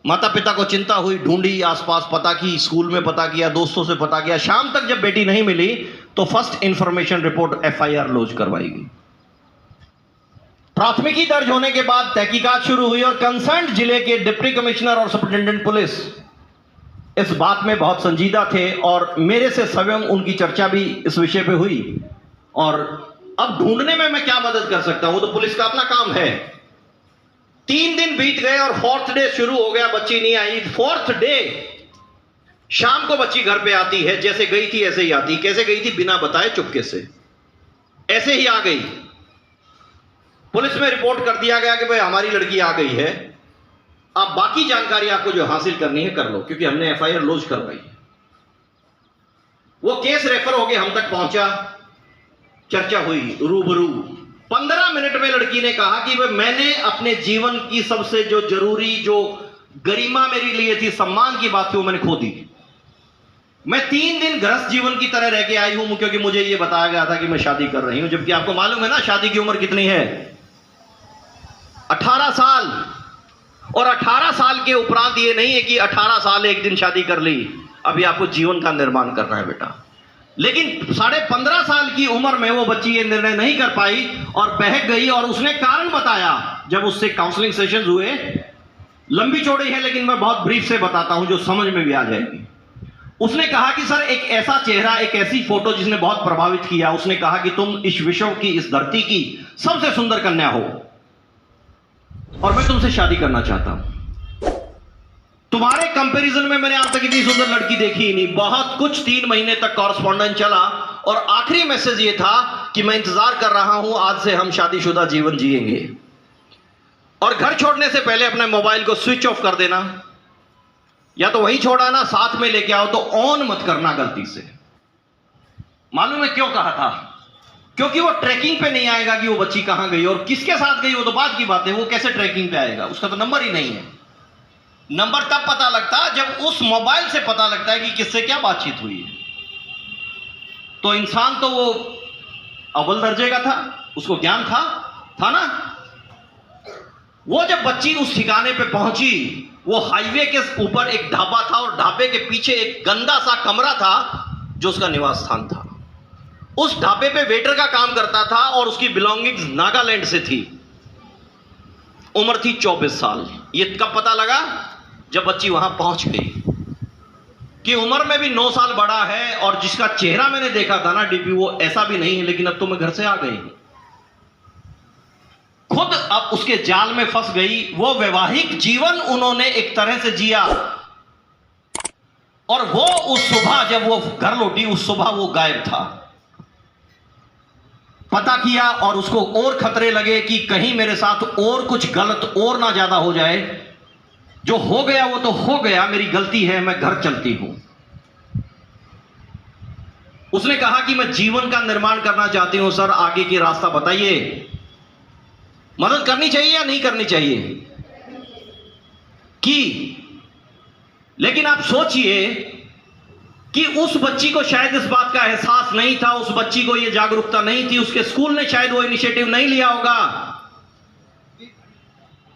माता पिता को चिंता हुई, ढूंढी, आसपास पता की, स्कूल में पता किया, दोस्तों से पता किया। शाम तक जब बेटी नहीं मिली तो first information report FIR launch करवाई गई। प्राथमिकी दर्ज होने के बाद तहकीकात शुरू हुई और कंसर्न जिले के डिप्टी कमिश्नर और सुपरिटेंडेंट पुलिस इस बात में बहुत संजीदा थे, और मेरे से स्वयं उनकी चर्चा भी इस विषय पे हुई। और अब ढूंढने में मैं क्या मदद कर सकता हूं, वो तो पुलिस का अपना काम है। 3 दिन बीत गए और 4th डे शुरू हो गया, बच्ची नहीं आई। 4th डे शाम को बच्ची घर पे आती है, जैसे गई थी ऐसे ही आती। कैसे गई थी? बिना बताए, चुपके से ऐसे ही आ गई। पुलिस में रिपोर्ट कर दिया गया कि भाई हमारी लड़की आ गई है, अब बाकी जानकारी आपको जो हासिल करनी है कर लो, क्योंकि हमने FIR लॉन्च करवाई। वो केस रेफर होके हम तक पहुंचा, चर्चा हुई रूबरू। 15 मिनट में लड़की ने कहा कि भाई मैंने अपने जीवन की सबसे जो जरूरी, जो गरिमा मेरे लिए थी, सम्मान की बात थी, वो मैंने खो दी। मैं 3 दिन गृहस्थ जीवन की तरह रह के आई हूं, क्योंकि मुझे ये बताया गया था कि मैं शादी कर रही हूं। जबकि आपको मालूम है ना शादी की उम्र कितनी है? 18 साल। और 18 साल के उपरांत ये नहीं है कि 18 साल एक दिन शादी कर ली, अभी आपको जीवन का निर्माण करना है बेटा। लेकिन 15.5 साल की उम्र में वो बच्ची ये निर्णय नहीं कर पाई और बहक गई। और उसने कारण बताया जब उससे काउंसलिंग सेशंस हुए। लंबी चौड़ी है लेकिन मैं बहुत ब्रीफ से बताता हूं जो समझ में भी आ जाएगी। उसने कहा कि सर एक ऐसा चेहरा, एक ऐसी फोटो जिसने बहुत प्रभावित किया। उसने कहा कि तुम इस विश्व की, इस धरती की सबसे सुंदर कन्या हो और मैं तुमसे शादी करना चाहता हूं। तुम्हारे कंपैरिजन में मैंने आज तक इतनी सुंदर लड़की देखी ही नहीं। बहुत कुछ 3 महीने तक कॉरेस्पॉन्डेंस चला और आखिरी मैसेज ये था कि मैं इंतजार कर रहा हूं, आज से हम शादीशुदा जीवन जिएंगे। और घर छोड़ने से पहले अपने मोबाइल को स्विच ऑफ कर देना, या तो वहीं छोड़ आना, साथ में लेके आओ तो ऑन मत करना गलती से। मालूम है क्यों कहा था? क्योंकि वो ट्रैकिंग पे नहीं आएगा कि वो बच्ची कहां गई और किसके साथ गई, वो तो बात की बात है। वो कैसे ट्रैकिंग पे आएगा? उसका तो नंबर ही नहीं है। नंबर तब पता लगता जब उस मोबाइल से पता लगता है कि किससे क्या बातचीत हुई है। तो इंसान तो वो अव्वल दर्जे का था, उसको ज्ञान था ना। वो जब बच्ची उस ठिकाने पे पहुंची, वो हाईवे के ऊपर एक ढाबा था और ढाबे के पीछे एक गंदा सा कमरा था जो उसका निवास स्थान था। उस ढाबे पे वेटर का काम करता था और उसकी बिलोंगिंग्स नागालैंड से थी। उम्र थी 24 साल। ये कब पता लगा? जब बच्ची वहां पहुंच गई कि उम्र में भी 9 साल बड़ा है और जिसका चेहरा मैंने देखा था ना डीपी, वो ऐसा भी नहीं है, लेकिन अब तो मैं घर से आ गई। खुद अब उसके जाल में फंस गई। वो वैवाहिक जीवन उन्होंने एक तरह से जिया और वो उस सुबह जब वो घर लौटी, उस सुबह वो गायब था। पता किया और उसको और खतरे लगे कि कहीं मेरे साथ और कुछ गलत और ना ज्यादा हो जाए। जो हो गया वो तो हो गया, मेरी गलती है, मैं घर चलती हूं। उसने कहा कि मैं जीवन का निर्माण करना चाहती हूं सर, आगे की रास्ता बताइए। मदद करनी चाहिए या नहीं करनी चाहिए? लेकिन आप सोचिए कि उस बच्ची को शायद इस बात का एहसास नहीं था, उस बच्ची को यह जागरूकता नहीं थी, उसके स्कूल ने शायद वो इनिशिएटिव नहीं लिया होगा।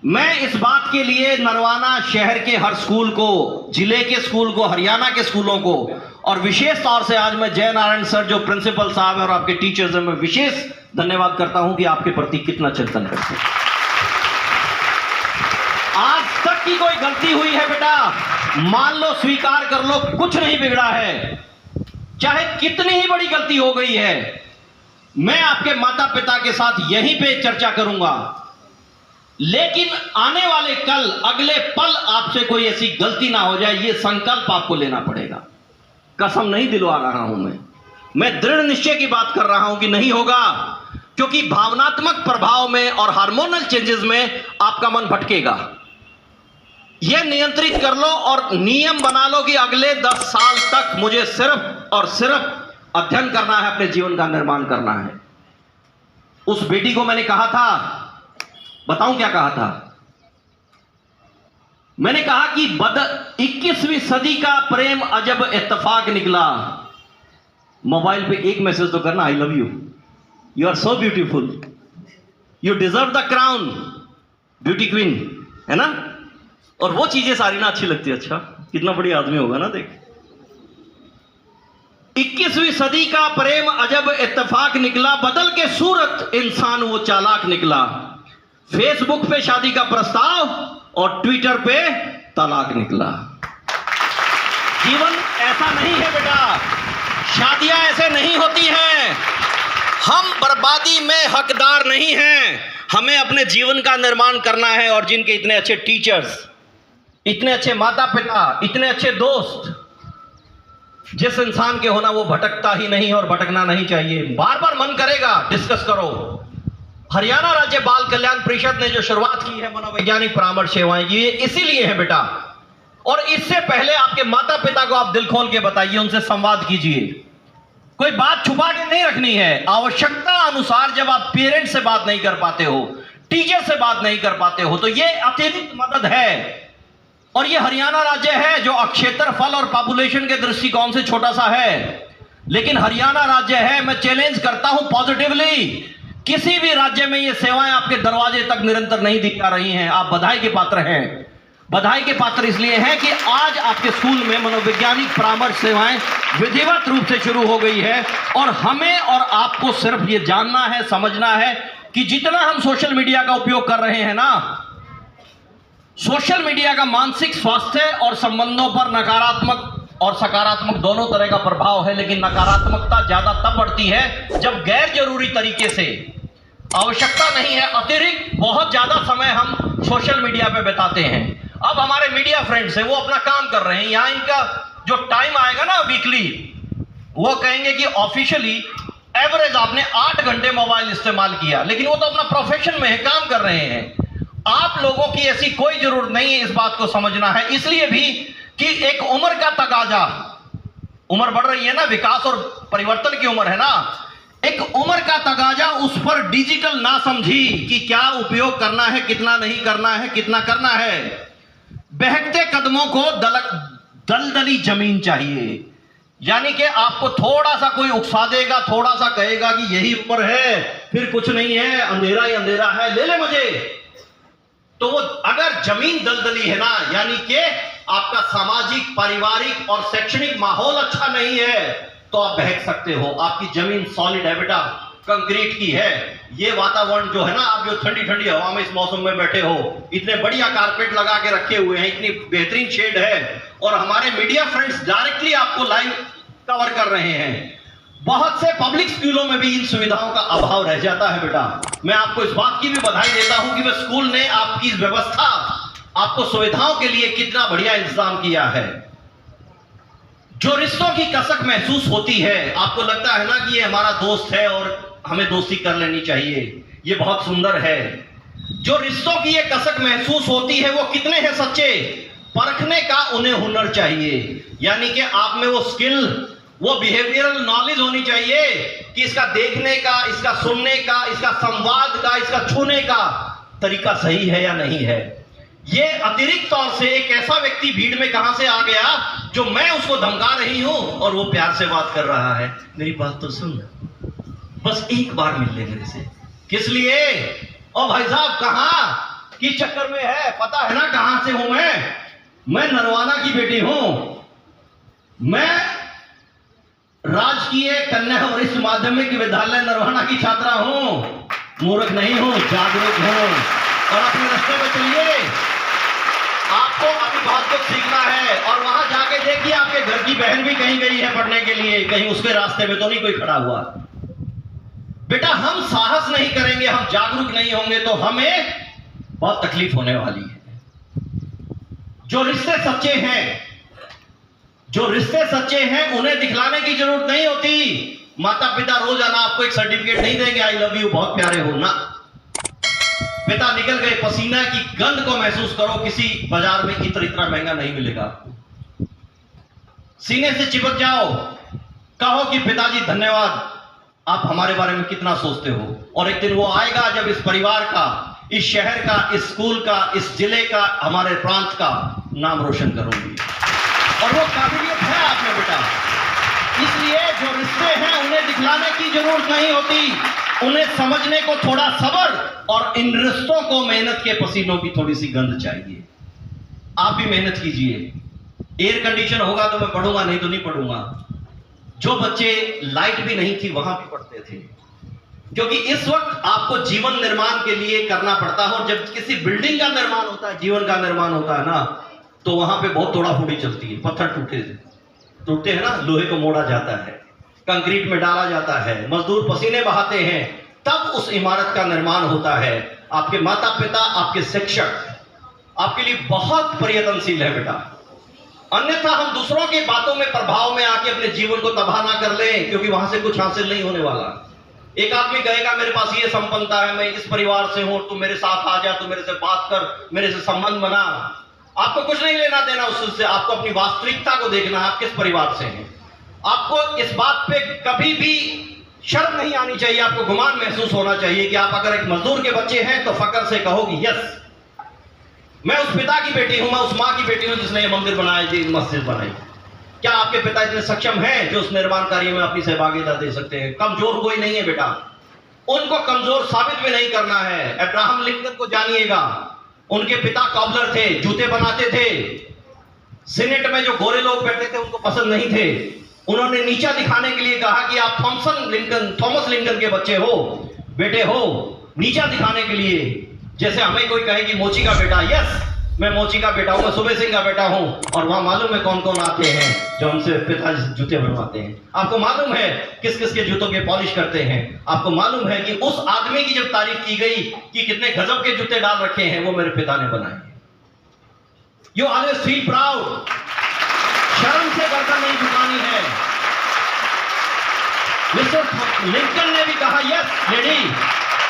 मैं इस बात के लिए नरवाना शहर के हर स्कूल को, जिले के स्कूल को, हरियाणा के स्कूलों को, और विशेष तौर से आज मैं जय नारायण सर जो प्रिंसिपल साहब हैं और आपके टीचर्स हैं, मैं विशेष धन्यवाद करता हूं कि आपके प्रति कितना चिंतन करते हैं। आज तक की कोई गलती हुई है बेटा, मान लो, स्वीकार कर लो, कुछ नहीं बिगड़ा है। चाहे कितनी ही बड़ी गलती हो गई है, मैं आपके माता पिता के साथ यहीं पे चर्चा करूंगा। लेकिन आने वाले कल, अगले पल आपसे कोई ऐसी गलती ना हो जाए, यह संकल्प आपको लेना पड़ेगा। कसम नहीं दिलवा रहा हूं मैं दृढ़ निश्चय की बात कर रहा हूं कि नहीं होगा, क्योंकि भावनात्मक प्रभाव में और हार्मोनल चेंजेस में आपका मन भटकेगा। यह नियंत्रित कर लो और नियम बना लो कि अगले 10 साल तक मुझे सिर्फ और सिर्फ अध्ययन करना है, अपने जीवन का निर्माण करना है। उस बेटी को मैंने कहा था, बताऊं क्या कहा था? मैंने कहा कि 21वीं सदी का प्रेम अजब इत्तेफाक निकला। मोबाइल पे एक मैसेज तो करना, I love you, you are so beautiful, you deserve the crown, beauty queen, है ना? और वो चीजें सारी ना अच्छी लगती है। अच्छा, कितना बढ़िया आदमी होगा ना, देख। 21वीं सदी का प्रेम अजब इत्तेफाक निकला, बदल के सूरत इंसान वो चालाक निकला। फेसबुक पे शादी का प्रस्ताव और ट्विटर पे तलाक निकला। जीवन ऐसा नहीं है बेटा, शादियां ऐसे नहीं होती हैं। हम बर्बादी में हकदार नहीं हैं। हमें अपने जीवन का निर्माण करना है। और जिनके इतने अच्छे टीचर्स, इतने अच्छे माता पिता, इतने अच्छे दोस्त, जिस इंसान के होना वो भटकता ही नहीं और भटकना नहीं चाहिए। बार बार मन करेगा, डिस्कस करो। हरियाणा राज्य बाल कल्याण परिषद ने जो शुरुआत की है मनोवैज्ञानिक परामर्श सेवाएं, ये इसीलिए है बेटा। और इससे पहले आपके माता पिता को आप दिल खोल के बताइए, उनसे संवाद कीजिए। कोई बात छुपा के नहीं रखनी है। आवश्यकता अनुसार जब आप पेरेंट्स से बात नहीं कर पाते हो, टीचर से बात नहीं कर पाते हो, तो ये अतिरिक्त मदद है। और ये हरियाणा राज्य है जो क्षेत्रफल और पॉपुलेशन के दृष्टिकोण से छोटा सा है, लेकिन हरियाणा राज्य है। मैं चैलेंज करता हूं पॉजिटिवली, किसी भी राज्य में ये सेवाएं आपके दरवाजे तक निरंतर नहीं दी जा रही हैं। आप बधाई के पात्र हैं। बधाई के पात्र इसलिए हैं कि आज आपके स्कूल में मनोवैज्ञानिक परामर्श सेवाएं विधिवत रूप से शुरू हो गई है। और हमें और आपको सिर्फ ये जानना है, समझना है कि जितना हम सोशल मीडिया का उपयोग कर रहे हैं ना, सोशल मीडिया का मानसिक स्वास्थ्य और संबंधों पर नकारात्मक और सकारात्मक दोनों तरह का प्रभाव है। लेकिन नकारात्मकता ज्यादा तब बढ़ती है जब गैर जरूरी तरीके से, आवश्यकता नहीं है, अतिरिक्त बहुत ज्यादा समय हम सोशल मीडिया पे बिताते हैं। अब हमारे मीडिया फ्रेंड्स हैं, वो अपना काम कर रहे हैं। यहां इनका जो टाइम आएगा ना वीकली, वो कहेंगे कि ऑफिशियली एवरेज आपने 8 घंटे मोबाइल इस्तेमाल किया, लेकिन वो तो अपना प्रोफेशन में है, काम कर रहे हैं। आप लोगों की ऐसी कोई जरूरत नहीं है, इस बात को समझना है। इसलिए भी कि एक उम्र का तकाजा, उम्र बढ़ रही है ना, विकास और परिवर्तन की उम्र है ना, एक उम्र का तकाजा, उस पर डिजिटल ना समझी कि क्या उपयोग करना है, कितना नहीं करना है, कितना करना है। बहकते कदमों को दलदली जमीन चाहिए। यानी कि आपको थोड़ा सा कोई उकसा देगा, थोड़ा सा कहेगा कि यही उम्र है, फिर कुछ नहीं है, अंधेरा ही अंधेरा है, ले ले मुझे। तो वो अगर जमीन दलदली है ना, यानी कि आपका सामाजिक, पारिवारिक और शैक्षणिक माहौल अच्छा नहीं है, तो आप बहक सकते हो। आपकी जमीन सॉलिड है बेटा, कंक्रीट की है। ये वातावरण जो है ना, आप जो ठंडी ठंडी हवा में इस मौसम में बैठे हो, इतने बढ़िया कारपेट लगा के रखे हुए हैं, इतनी बेहतरीन शेड है, और हमारे मीडिया फ्रेंड्स डायरेक्टली आपको लाइव कवर कर रहे हैं। बहुत से पब्लिक स्कूलों में भी इन सुविधाओं का अभाव रह जाता है बेटा। मैं आपको इस बात की भी बधाई देता हूं कि वह स्कूल ने आपकी व्यवस्था, आपको सुविधाओं के लिए कितना बढ़िया इंतजाम किया है। जो रिश्तों की कसक महसूस होती है, आपको लगता है ना कि ये हमारा दोस्त है और हमें दोस्ती कर लेनी चाहिए, ये बहुत सुंदर है। जो रिश्तों की ये कसक महसूस होती है वो कितने हैं सच्चे, परखने का उन्हें हुनर चाहिए। यानी कि आप में वो स्किल, वो बिहेवियरल नॉलेज होनी चाहिए कि इसका देखने का, इसका सुनने का, इसका संवाद का, इसका छूने का तरीका सही है या नहीं है। ये अतिरिक्त तौर से एक ऐसा व्यक्ति भीड़ में कहां से आ गया जो मैं उसको धमका रही हूं और वो प्यार से बात कर रहा है, मेरी बात तो सुन, बस एक बार मिल ले मेरे से। किस लिए? ओ भाई साहब कहां किस चक्कर में है, पता है ना कहां से हूं मैं नरवाना की बेटी हूं, मैं राजकीय कन्या वरिष्ठ माध्यमिक विद्यालय नरवाना की छात्रा हूं, मूर्ख नहीं हूं, जागरूक हूं। और अपने रास्ते में चलिए, आपको अभी बहुत कुछ सीखना है। और वहां जाके देखिए आपके घर की बहन भी कहीं गई है पढ़ने के लिए, कहीं उसके रास्ते में तो नहीं कोई खड़ा हुआ। बेटा हम साहस नहीं करेंगे, हम जागरूक नहीं होंगे तो हमें बहुत तकलीफ होने वाली है। जो रिश्ते सच्चे हैं, जो रिश्ते सच्चे हैं उन्हें दिखलाने की जरूरत नहीं होती। माता पिता रोजाना आपको एक सर्टिफिकेट नहीं देंगे, आई लव यू बहुत प्यारे हो ना। पिता निकल गए, पसीना की गंध को महसूस करो, किसी बाजार में इतना महंगा नहीं मिलेगा आपको। सीने से चिपक जाओ, कहो कि पिताजी धन्यवाद, आप हमारे बारे में कितना सोचते हो। और एक दिन वो आएगा जब इस परिवार का, इस शहर का, इस स्कूल का, इस जिले का, हमारे प्रांत का नाम रोशन करोगे। और वो काबिलियत है आप में बेटा। इसलिए जो रिश्ते हैं उन्हें दिखलाने की जरूरत नहीं होती, उन्हें समझने को थोड़ा सब्र और इन रिश्तों को मेहनत के पसीनों की थोड़ी सी गंध चाहिए। आप भी मेहनत कीजिए। एयर कंडीशन होगा तो मैं पढ़ूंगा, नहीं तो नहीं पढ़ूंगा। जो बच्चे लाइट भी नहीं थी वहां भी पढ़ते थे, क्योंकि इस वक्त आपको जीवन निर्माण के लिए करना पड़ता है। और जब किसी बिल्डिंग का निर्माण होता है, जीवन का निर्माण होता है ना, तो वहां पे बहुत तोड़ा फोड़ी चलती है। पत्थर टूटते हैं ना, लोहे को मोड़ा जाता है, कंक्रीट में डाला जाता है, मजदूर पसीने बहाते हैं, तब उस इमारत का निर्माण होता है। आपके माता पिता, आपके शिक्षक आपके लिए बहुत प्रयत्नशील है बेटा। अन्यथा हम दूसरों के बातों में, प्रभाव में आके अपने जीवन को तबाह ना कर लें, क्योंकि वहां से कुछ हासिल नहीं होने वाला। एक आदमी कहेगा मेरे पास ये संपन्नता है, मैं इस परिवार से हूं, तू मेरे साथ आ जा, तू मेरे से बात कर, मेरे से संबंध बना। आपको कुछ नहीं लेना देना उससे, आपको अपनी वास्तविकता को देखना है, आप किस परिवार से हैं। आपको इस बात पे कभी भी शर्म नहीं आनी चाहिए, आपको गुमान महसूस होना चाहिए कि आप अगर एक मजदूर के बच्चे हैं तो फक्र से कहो कि यस, मैं उस पिता की बेटी हूं, मैं उस मां की बेटी हूं जिसने ये मंदिर बनाया, जी मस्जिद बनाई। क्या आपके पिता इतने सक्षम हैं जो उस निर्माण कार्य में अपनी सहभागिता दे सकते हैं? कमजोर कोई नहीं है बेटा, उनको कमजोर साबित भी नहीं करना है। अब्राहम लिंकन को जानिएगा, उनके पिता कॉबलर थे, जूते बनाते थे। सीनेट में जो गोरे लोग बैठे थे उनको पसंद नहीं थे। उन्होंने नीचा दिखाने के लिए कहा कि आप थॉमस लिंकन के बच्चे हो, बेटे हो, नीचा दिखाने के लिए। जैसे हमें कोई कहे कि मोची का बेटा, यस मैं मोची का बेटा हूं, मैं सुबह सिंह का बेटा हूं। और वहां मालूम है कौन कौन आते हैं जो हमसे पिताजी जूते बनवाते हैं। आपको मालूम है किस किस के जूतों के पॉलिश करते हैं। आपको मालूम है कि उस आदमी की जब तारीफ की गई कि कितने गजब के जूते डाल रखे हैं, वो मेरे पिता ने बनाए। यू ऑलवेज फील प्राउड, शर्म से गर्दन नहीं झुकानी है। मिस्टर लिंकन ने भी कहा यस लेडी,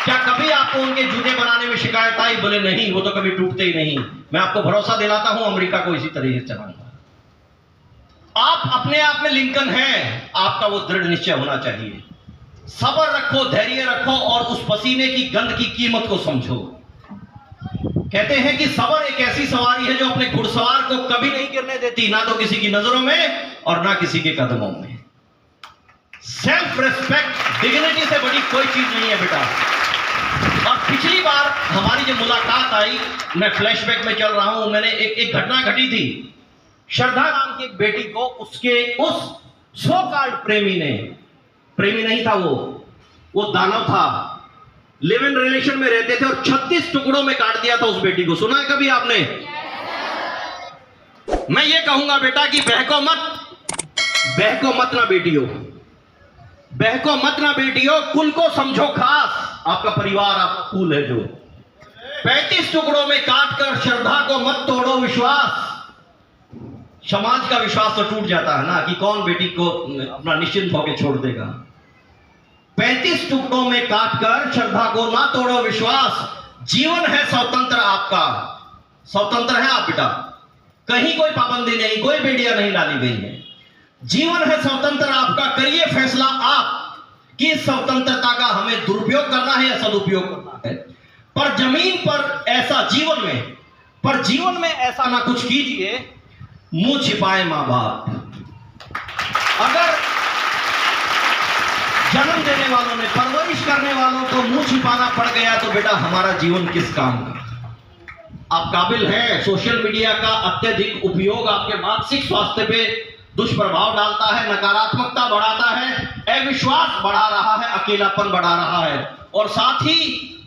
क्या कभी आपको उनके जूते बनाने में शिकायत आई? बोले नहीं, वो तो कभी टूटते ही नहीं। मैं आपको भरोसा दिलाता हूं अमेरिका को इसी तरीके से चलाऊंगा। आप अपने आप में लिंकन हैं, आपका वो दृढ़ निश्चय होना चाहिए। सब्र रखो, धैर्य रखो और उस पसीने की गंध की कीमत को समझो। कहते हैं कि सब्र एक ऐसी सवारी है जो अपने घुड़सवार को कभी नहीं गिरने देती, ना तो किसी की नजरों में और ना किसी के कदमों में। सेल्फ रिस्पेक्ट, डिग्निटी से बड़ी कोई चीज नहीं है बेटा। और पिछली बार हमारी जब मुलाकात आई, मैं फ्लैशबैक में चल रहा हूं, मैंने एक घटना घटी थी। श्रद्धा नाम की एक बेटी को उसके उस सो कॉल्ड प्रेमी ने, प्रेमी नहीं था वो दानव था, लिव इन रिलेशन में रहते थे और 36 टुकड़ों में काट दिया था उस बेटी को। सुना है कभी आपने? मैं ये कहूंगा बेटा कि बहको मत ना बेटियों, बहको मत ना बेटियों, कुल को समझो खास। आपका परिवार आपका कुल है जो 35 टुकड़ों में काटकर श्रद्धा को मत तोड़ो विश्वास। समाज का विश्वास तो टूट जाता है ना कि कौन बेटी को अपना निश्चिंत होकर छोड़ देगा। 35 टुकड़ों में काटकर श्रद्धा को ना तोड़ो विश्वास, जीवन है स्वतंत्र आपका। स्वतंत्र है आप बेटा, कहीं कोई पाबंदी नहीं, कोई बेड़ियां नहीं डाली गई है। जीवन है स्वतंत्र आपका, करिए फैसला आप कि स्वतंत्रता का हमें दुरुपयोग करना है या सदुपयोग करना है। पर जमीन पर ऐसा जीवन में ऐसा ना कुछ कीजिए, मुंह छिपाए मां बाप। अगर जन्म देने वालों ने, परवरिश करने वालों को मुंह छिपाना पड़ गया तो बेटा हमारा जीवन किस काम का। आप काबिल हैं। सोशल मीडिया का अत्यधिक उपयोग आपके मानसिक स्वास्थ्य पे दुष्प्रभाव डालता है, नकारात्मकता बढ़ाता है, अविश्वास बढ़ा रहा है, अकेलापन बढ़ा रहा है। और साथ ही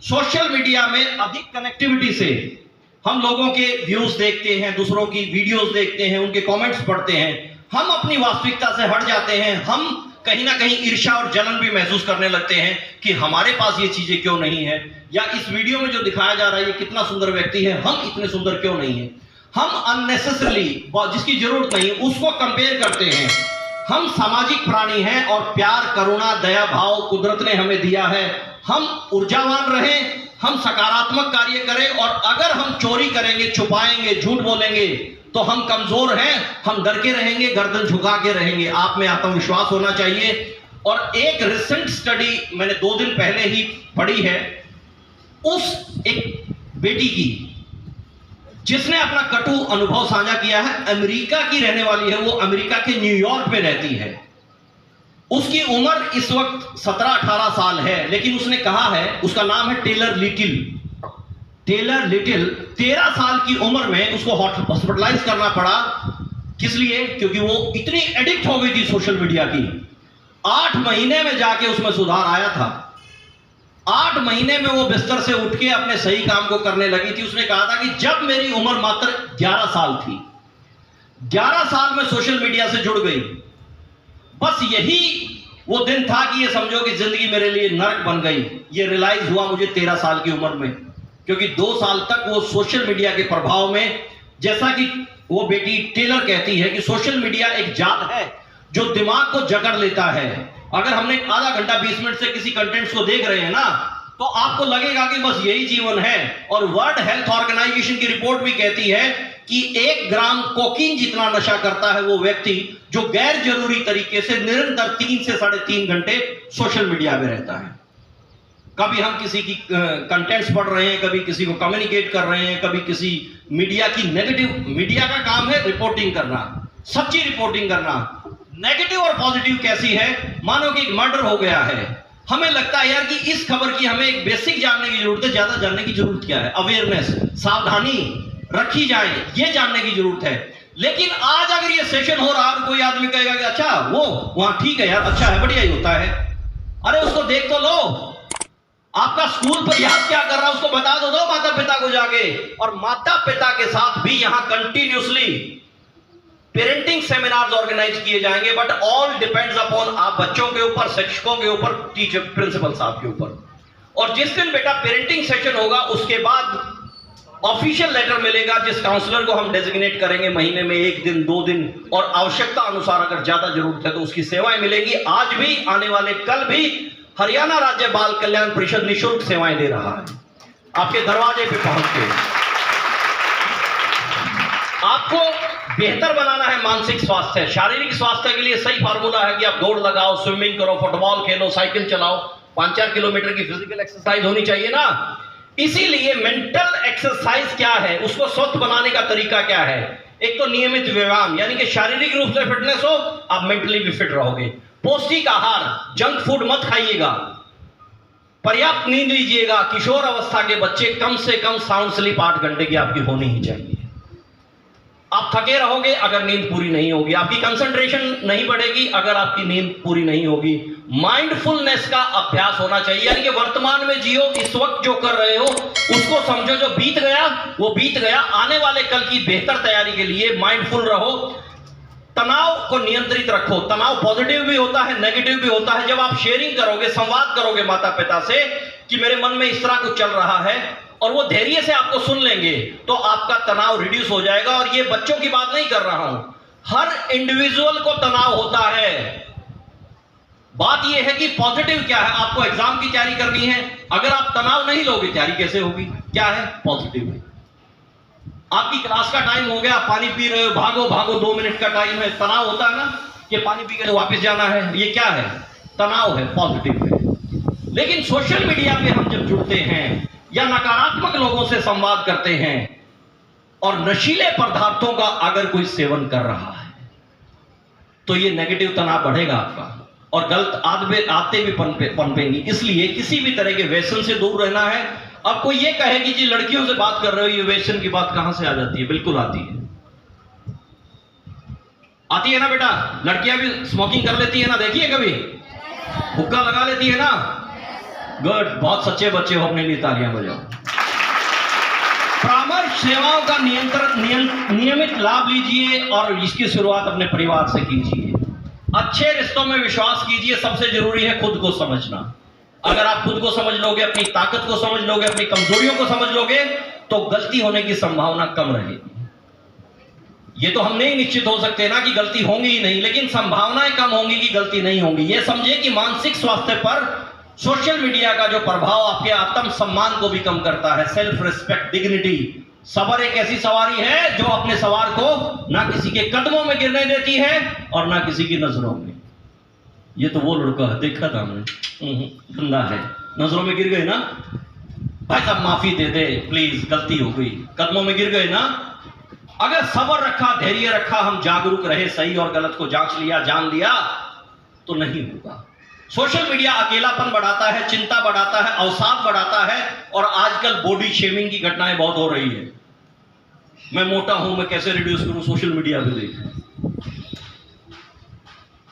सोशल मीडिया में अधिक कनेक्टिविटी से हम लोगों के व्यूज देखते हैं, दूसरों की वीडियोस देखते हैं, उनके कमेंट्स पढ़ते हैं, हम अपनी वास्तविकता से हट जाते हैं। हम कहीं ना कहीं ईर्ष्या और जलन भी महसूस करने लगते हैं कि हमारे पास ये चीजें क्यों नहीं है, या इस वीडियो में जो दिखाया जा रहा है ये कितना सुंदर व्यक्ति है, हम इतने सुंदर क्यों नहीं है। हम अननेसेसरली जिसकी जरूरत नहीं उसको कंपेयर करते हैं। हम सामाजिक प्राणी हैं और प्यार, करुणा, दया भाव कुदरत ने हमें दिया है। हम ऊर्जावान रहें, हम सकारात्मक कार्य करें, और अगर हम चोरी करेंगे, छुपाएंगे, झूठ बोलेंगे तो हम कमजोर हैं, हम डर के रहेंगे, गर्दन झुका के रहेंगे। आप में आत्मविश्वास होना चाहिए। और एक रिसेंट स्टडी मैंने 2 दिन पहले ही पढ़ी है, उस एक बेटी की जिसने अपना कटु अनुभव साझा किया है। अमेरिका की रहने वाली है, वो अमेरिका के न्यूयॉर्क में रहती है। उसकी उम्र इस वक्त 17-18 साल है, लेकिन उसने कहा है, उसका नाम है टेलर लिटिल। 13 साल की उम्र में उसको हॉस्पिटलाइज करना पड़ा। किस लिए? क्योंकि वो इतनी एडिक्ट हो गई थी सोशल मीडिया की। 8 महीने में जाके उसमें सुधार आया था। 8 महीने में वो बिस्तर से उठ के अपने सही काम को करने लगी थी। उसने कहा था कि जब मेरी उम्र मात्र 11 साल थी, 11 साल में सोशल मीडिया से जुड़ गई, बस यही वो दिन था कि ये समझो कि जिंदगी मेरे लिए नरक बन गई। ये रियलाइज हुआ मुझे 13 साल की उम्र में, क्योंकि 2 साल तक वो सोशल मीडिया के प्रभाव में, जैसा कि वो बेटी टेलर कहती है कि सोशल मीडिया एक जाल है जो दिमाग को जकड़ लेता है। अगर हमने आधा घंटा 20 मिनट से किसी कंटेंट्स को देख रहे हैं ना, तो आपको लगेगा कि बस यही जीवन है। और वर्ल्ड हेल्थ ऑर्गेनाइजेशन की रिपोर्ट भी कहती है कि 1 ग्राम कोकीन जितना नशा करता है वो व्यक्ति जो गैर जरूरी तरीके से निरंतर 3 से 3.5 घंटे सोशल मीडिया में रहता है। कभी हम किसी की कंटेंट्स पढ़ रहे हैं, कभी किसी को कम्युनिकेट कर रहे हैं, कभी किसी मीडिया की नेगेटिव, मीडिया का काम है रिपोर्टिंग करना, सच्ची रिपोर्टिंग करना। नेगेटिव और पॉजिटिव कैसी है? मानो कि एक मर्डर हो गया है, हमें लगता है यार कि इस खबर की हमें एक बेसिक जानने की जरूरत है, ज्यादा जानने की जरूरत क्या है? अवेयरनेस, सावधानी रखी जाए, ये जानने की जरूरत है। लेकिन आज अगर ये सेशन हो रहा है तो कोई आदमी कहेगा कि अच्छा वो वहां ठीक है यार, अच्छा है, बढ़िया ही होता है। अरे उसको देख तो लो, आपका स्कूल प्रयास क्या कर रहा है उसको बता दो माता पिता को जाके। और माता पिता के साथ भी यहां कंटिन्यूसली पेरेंटिंग सेमिनार्स ऑर्गेनाइज किए जाएंगे, बट ऑल डिपेंड्स अपॉन आप बच्चों के ऊपर, शिक्षकों के ऊपर, टीचर, प्रिंसिपल साहब के ऊपर। और जिस दिन बेटा पेरेंटिंग सेशन होगा उसके बाद ऑफिशियल लेटर मिलेगा, जिस काउंसलर को हम डेजिग्नेट करेंगे महीने में 1 दिन 2 दिन, और आवश्यकता अनुसार अगर ज्यादा जरूरत है तो उसकी सेवाएं मिलेगी। आज भी, आने वाले कल भी हरियाणा राज्य बाल कल्याण परिषद निःशुल्क सेवाएं दे रहा है, आपके दरवाजे पे पहुंच के। आपको बेहतर बनाना है मानसिक स्वास्थ्य। शारीरिक स्वास्थ्य के लिए सही फार्मूला है कि आप दौड़ लगाओ, स्विमिंग करो, फुटबॉल खेलो, साइकिल चलाओ, 5-4 किलोमीटर की फिजिकल एक्सरसाइज होनी चाहिए ना। इसीलिए मेंटल एक्सरसाइज क्या है, उसको स्वस्थ बनाने का तरीका क्या है? एक तो नियमित व्यायाम, यानी कि शारीरिक रूप से फिटनेस हो, आप मेंटली भी फिट रहोगे। पौष्टिक आहार, जंक फूड मत खाइएगा, पर्याप्त नींद लीजिएगा। किशोर अवस्था के बच्चे कम से कम साउंड स्लीप 8 घंटे की आपकी होनी ही चाहिए। आप थके रहोगे अगर नींद पूरी नहीं होगी, आपकी कंसंट्रेशन नहीं बढ़ेगी अगर आपकी नींद पूरी नहीं होगी। माइंडफुलनेस का अभ्यास होना चाहिए, यानी कि वर्तमान में जियो, इस वक्त जो कर रहे हो उसको समझो, जो बीत गया वो बीत गया। आने वाले कल की बेहतर तैयारी के लिए माइंडफुल रहो। तनाव को नियंत्रित रखो। तनाव पॉजिटिव भी होता है, नेगेटिव भी होता है। जब आप शेयरिंग करोगे, संवाद करोगे माता पिता से कि मेरे मन में इस तरह कुछ चल रहा है, और वो धैर्य से आपको सुन लेंगे, तो आपका तनाव रिड्यूस हो जाएगा। और ये बच्चों की बात नहीं कर रहा हूं, हर इंडिविजुअल को तनाव होता है। बात यह है कि पॉजिटिव क्या है। आपको एग्जाम की तैयारी करनी है, अगर आप तनाव नहीं लोगे तैयारी कैसे होगी? क्या है? पॉजिटिव है। आपकी क्लास का टाइम हो गया, पानी पी रहे हो, भागो भागो, 2 मिनट का टाइम है, तनाव होता है ना कि पानी पी के वापस जाना है। ये क्या है? तनाव है, पॉजिटिव है। लेकिन सोशल मीडिया पे हम जब जुड़ते हैं या नकारात्मक लोगों से संवाद करते हैं और नशीले पदार्थों का अगर कोई सेवन कर रहा है तो ये नेगेटिव तनाव बढ़ेगा आपका और गलत आदतें भी पनपेंगी। इसलिए किसी भी तरह के व्यसन से दूर रहना है। अब कोई ये कहे कि जी लड़कियों से बात कर रहे हो, ये व्यसन की बात कहां से आ जाती है? बिल्कुल आती है, आती है ना बेटा। लड़कियां भी स्मोकिंग कर लेती है ना, देखिए कभी हुक्का लगा लेती है ना। गुड, बहुत सच्चे बच्चे हो, अपने लिए तालियां बजाओ। परामर्श सेवाओं का नियमित लाभ लीजिए और इसकी शुरुआत अपने परिवार से कीजिए। अच्छे रिश्तों में विश्वास कीजिए। सबसे जरूरी है खुद को समझना। अगर आप खुद को समझ लोगे, अपनी ताकत को समझ लोगे, अपनी कमजोरियों को समझ लोगे तो गलती होने की संभावना कम रहेगी। ये तो हम नहीं निश्चित हो सकते ना कि गलती होंगी ही नहीं, लेकिन संभावनाएं कम होंगी कि गलती नहीं होंगी। ये समझे कि मानसिक स्वास्थ्य पर सोशल मीडिया का जो प्रभाव आपके आत्म सम्मान को भी कम करता है। Self respect, dignity. सबर एक ऐसी सवारी है जो अपने सवार को ना किसी के कदमों में गिरने देती है और ना किसी की नजरों में। ये तो वो लड़का है, देखा था हमने, गंदा है, नजरों में गिर गए ना, भाई साहब माफी दे दे प्लीज, गलती हो गई, कदमों में गिर गए ना। अगर सबर रखा, धैर्य रखा, हम जागरूक रहे, सही और गलत को जांच लिया, जान लिया तो नहीं होगा। सोशल मीडिया अकेलापन बढ़ाता है, चिंता बढ़ाता है, अवसाद बढ़ाता है और आजकल बॉडी शेमिंग की घटनाएं बहुत हो रही है। मैं मोटा हूं, मैं कैसे रिड्यूस करूं? सोशल मीडिया पे देख,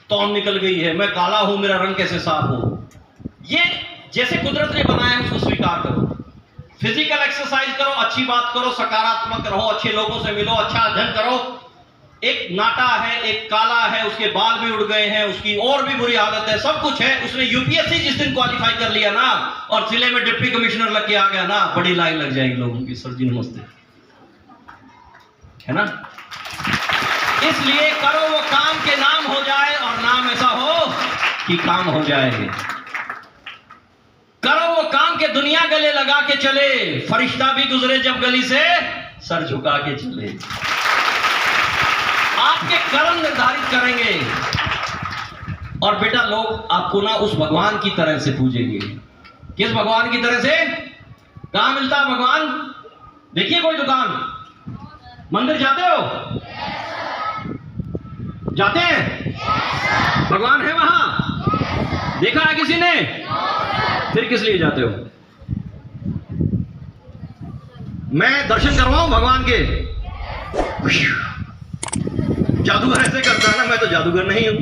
तौन निकल गई है, मैं काला हूं, मेरा रंग कैसे साफ हो? ये जैसे कुदरत ने बनाया है उसको स्वीकार करो। फिजिकल एक्सरसाइज करो, अच्छी बात करो, सकारात्मक रहो, अच्छे लोगों से मिलो, अच्छा अध्ययन करो। एक नाटा है, एक काला है, उसके बाल भी उड़ गए हैं, उसकी और भी बुरी हालत है, सब कुछ है। उसने यूपीएससी जिस दिन क्वालिफाई कर लिया ना और जिले में डिप्टी कमिश्नर लग के आ गया ना, बड़ी लाइन लग जाएगी लोगों की। सर जी नमस्ते, है ना। इसलिए करो वो काम के नाम हो जाए और नाम ऐसा हो कि काम हो जाए। करो वो काम के दुनिया गले लगा के चले, फरिश्ता भी गुजरे जब गली से सर झुका के चले। आपके कर्म निर्धारित करेंगे और बेटा लोग आपको ना उस भगवान की तरह से पूजेंगे। किस भगवान की तरह से? कहां मिलता है भगवान? देखिए कोई दुकान, मंदिर जाते हो? जाते हैं? भगवान है वहां? देखा है किसी ने? फिर किस लिए जाते हो? मैं दर्शन करवाऊं भगवान के? जादूगर ऐसे करता है ना, मैं तो जादूगर नहीं हूं।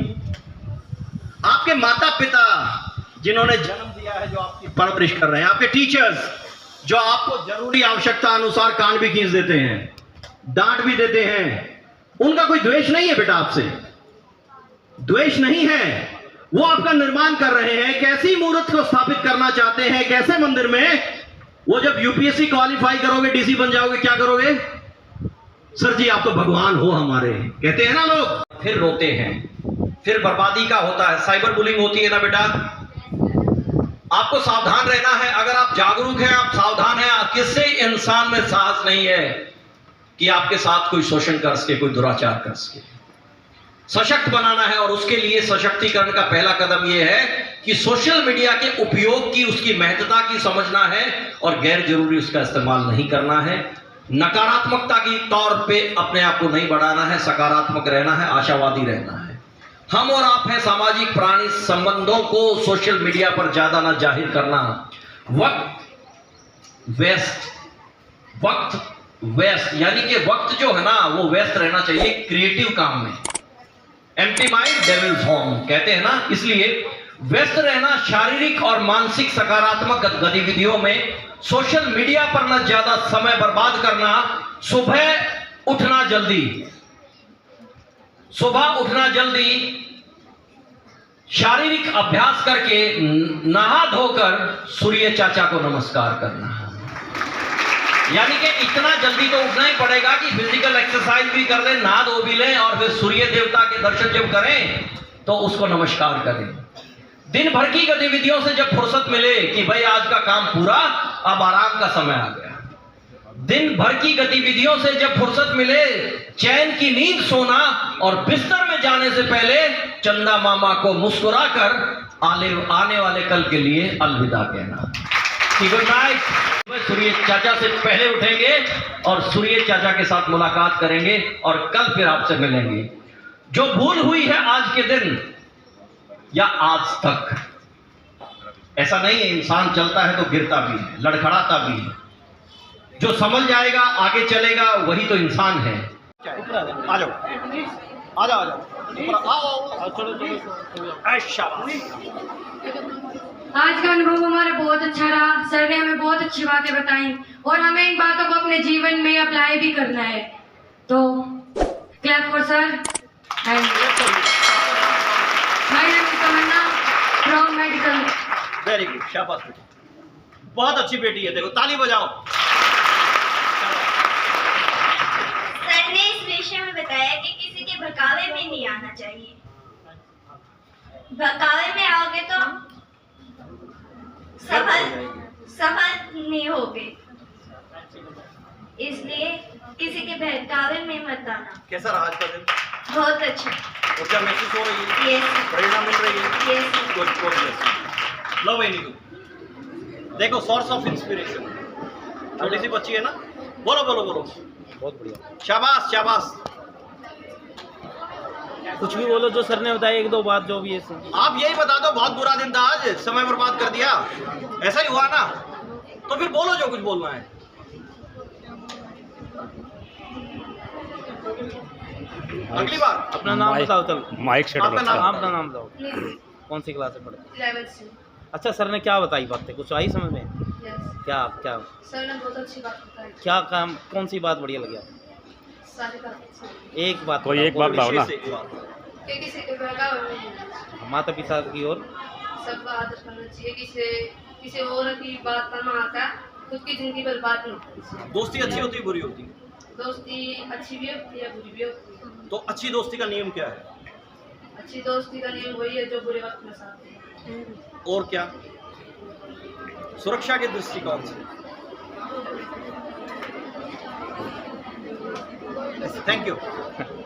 आपके माता पिता जिन्होंने जन्म दिया है, जो आपकी परवरिश कर रहे हैं, आपके टीचर्स जो आपको जरूरी आवश्यकता अनुसार कान भी खींच देते हैं, डांट भी देते हैं, उनका कोई द्वेष नहीं है बेटा आपसे, द्वेष नहीं है। वो आपका निर्माण कर रहे हैं। कैसी मूर्त को स्थापित करना चाहते हैं, कैसे मंदिर में? वो जब यूपीएससी क्वालिफाई करोगे, डीसी बन जाओगे, क्या करोगे? सर जी आप तो भगवान हो हमारे, कहते हैं ना लोग। फिर रोते हैं, फिर बर्बादी का होता है, साइबर बुलिंग होती है ना बेटा। आपको सावधान रहना है। अगर आप जागरूक हैं, आप सावधान हैं, किसी इंसान में साहस नहीं है कि आपके साथ कोई शोषण कर सके, कोई दुराचार कर सके। सशक्त बनाना है और उसके लिए सशक्तिकरण का पहला कदम यह है कि सोशल मीडिया के उपयोग की, उसकी महत्ता की समझना है और गैर जरूरी उसका इस्तेमाल नहीं करना है। नकारात्मकता की तौर पे अपने आप को नहीं बढ़ाना है, सकारात्मक रहना है, आशावादी रहना है। हम और आप हैं सामाजिक प्राणी, संबंधों को सोशल मीडिया पर ज्यादा ना जाहिर करना। वक्त व्यस्त यानी कि वक्त जो है ना वो व्यस्त रहना चाहिए क्रिएटिव काम में। एम्प्टी माइंड डेविल्स होम कहते हैं ना। इसलिए व्यस्त रहना, शारीरिक और मानसिक सकारात्मक गतिविधियों में, सोशल मीडिया पर न ज्यादा समय बर्बाद करना, सुबह उठना जल्दी, शारीरिक अभ्यास करके नहा धोकर सूर्य चाचा को नमस्कार करना। यानी कि इतना जल्दी तो उठना ही पड़ेगा कि फिजिकल एक्सरसाइज भी कर लें, नहा धो भी लें और फिर सूर्य देवता के दर्शन जब करें तो उसको नमस्कार करें। दिन भर की गतिविधियों से जब फुर्सत मिले कि भाई आज का काम पूरा, अब आराम का समय आ गया। दिन भर की गतिविधियों से जब फुर्सत मिले, चैन की नींद सोना और बिस्तर में जाने से पहले चंदा मामा को मुस्कुराकर आने वाले कल के लिए अलविदा कहना। Good night. सूर्य चाचा से पहले उठेंगे और सूर्य चाचा के साथ मुलाकात करेंगे और कल फिर आपसे मिलेंगे। जो भूल हुई है आज के दिन या आज तक, ऐसा नहीं है, इंसान चलता है तो गिरता भी है, लड़खड़ाता भी है। जो समझ जाएगा आगे चलेगा वही तो इंसान है। आ जाओ आ जाओ आ जाओ आज का अनुभव हमारा बहुत अच्छा रहा। सर ने हमें बहुत अच्छी बातें बताई और हमें इन बातों को अपने जीवन में अप्लाई भी करना है। तो clap for sir. My name is Tamanna from medical. Very good, शाबाश बेटी, बहुत अच्छी बेटी है। देखो ताली बजाओ। सर ने इस विषय में बताया कि किसी के बहकावे में नहीं आना चाहिए। बहकावे में आओगे तो सफल नहीं होगे, इसलिए किसी के बहकावे में मत आना। कैसा रहा आज का दिन? बहुत अच्छा। ऊर्जा महसूस हो रही है? यस। प्रेरणा मिल रही है? यस। Good good yes. लो बहनी तू देखो, सोर्स ऑफ इंस्पिरेशन। छोटी सी बच्ची है ना, बोलो बोलो बोलो। बहुत बढ़िया, शाबाश शाबाश। कुछ भी बोलो जो सर ने बताया, एक दो बात जो भी है। आप यही बता दो, बहुत बुरा दिन था आज, समय बर्बाद कर दिया, ऐसा ही हुआ ना? तो फिर बोलो जो कुछ बोलना है। अगली बार अपना नाम बताओ। चल माइक सेट आपका नाम? अपना नाम बताओ। कौन सी क्लास में पढ़ते? 11th से। अच्छा, सर ने क्या बताई बातें, कुछ आई समझ में? यस। क्या क्या सर ने बहुत अच्छी बात बताई। क्या काम, कौन सी बात बढ़िया लगी आपको? सारी बातें। एक बात कोई एक बात बताओ ना। कि किसी के बहकावे में नहीं आना। माता पिता की ओर सबका आदर करना चाहिए। किसी और की बात करना आता है, खुद की जिंदगी बर्बाद नहीं होती। दोस्ती अच्छी होती है बुरी होती है? दोस्ती अच्छी भी होती है, बुरी भी होती है। तो अच्छी दोस्ती का नियम क्या है? अच्छी दोस्ती का नियम वही है जो बुरे वक्त में साथ दे। और क्या? सुरक्षा के दृष्टिकोण से। Thank you.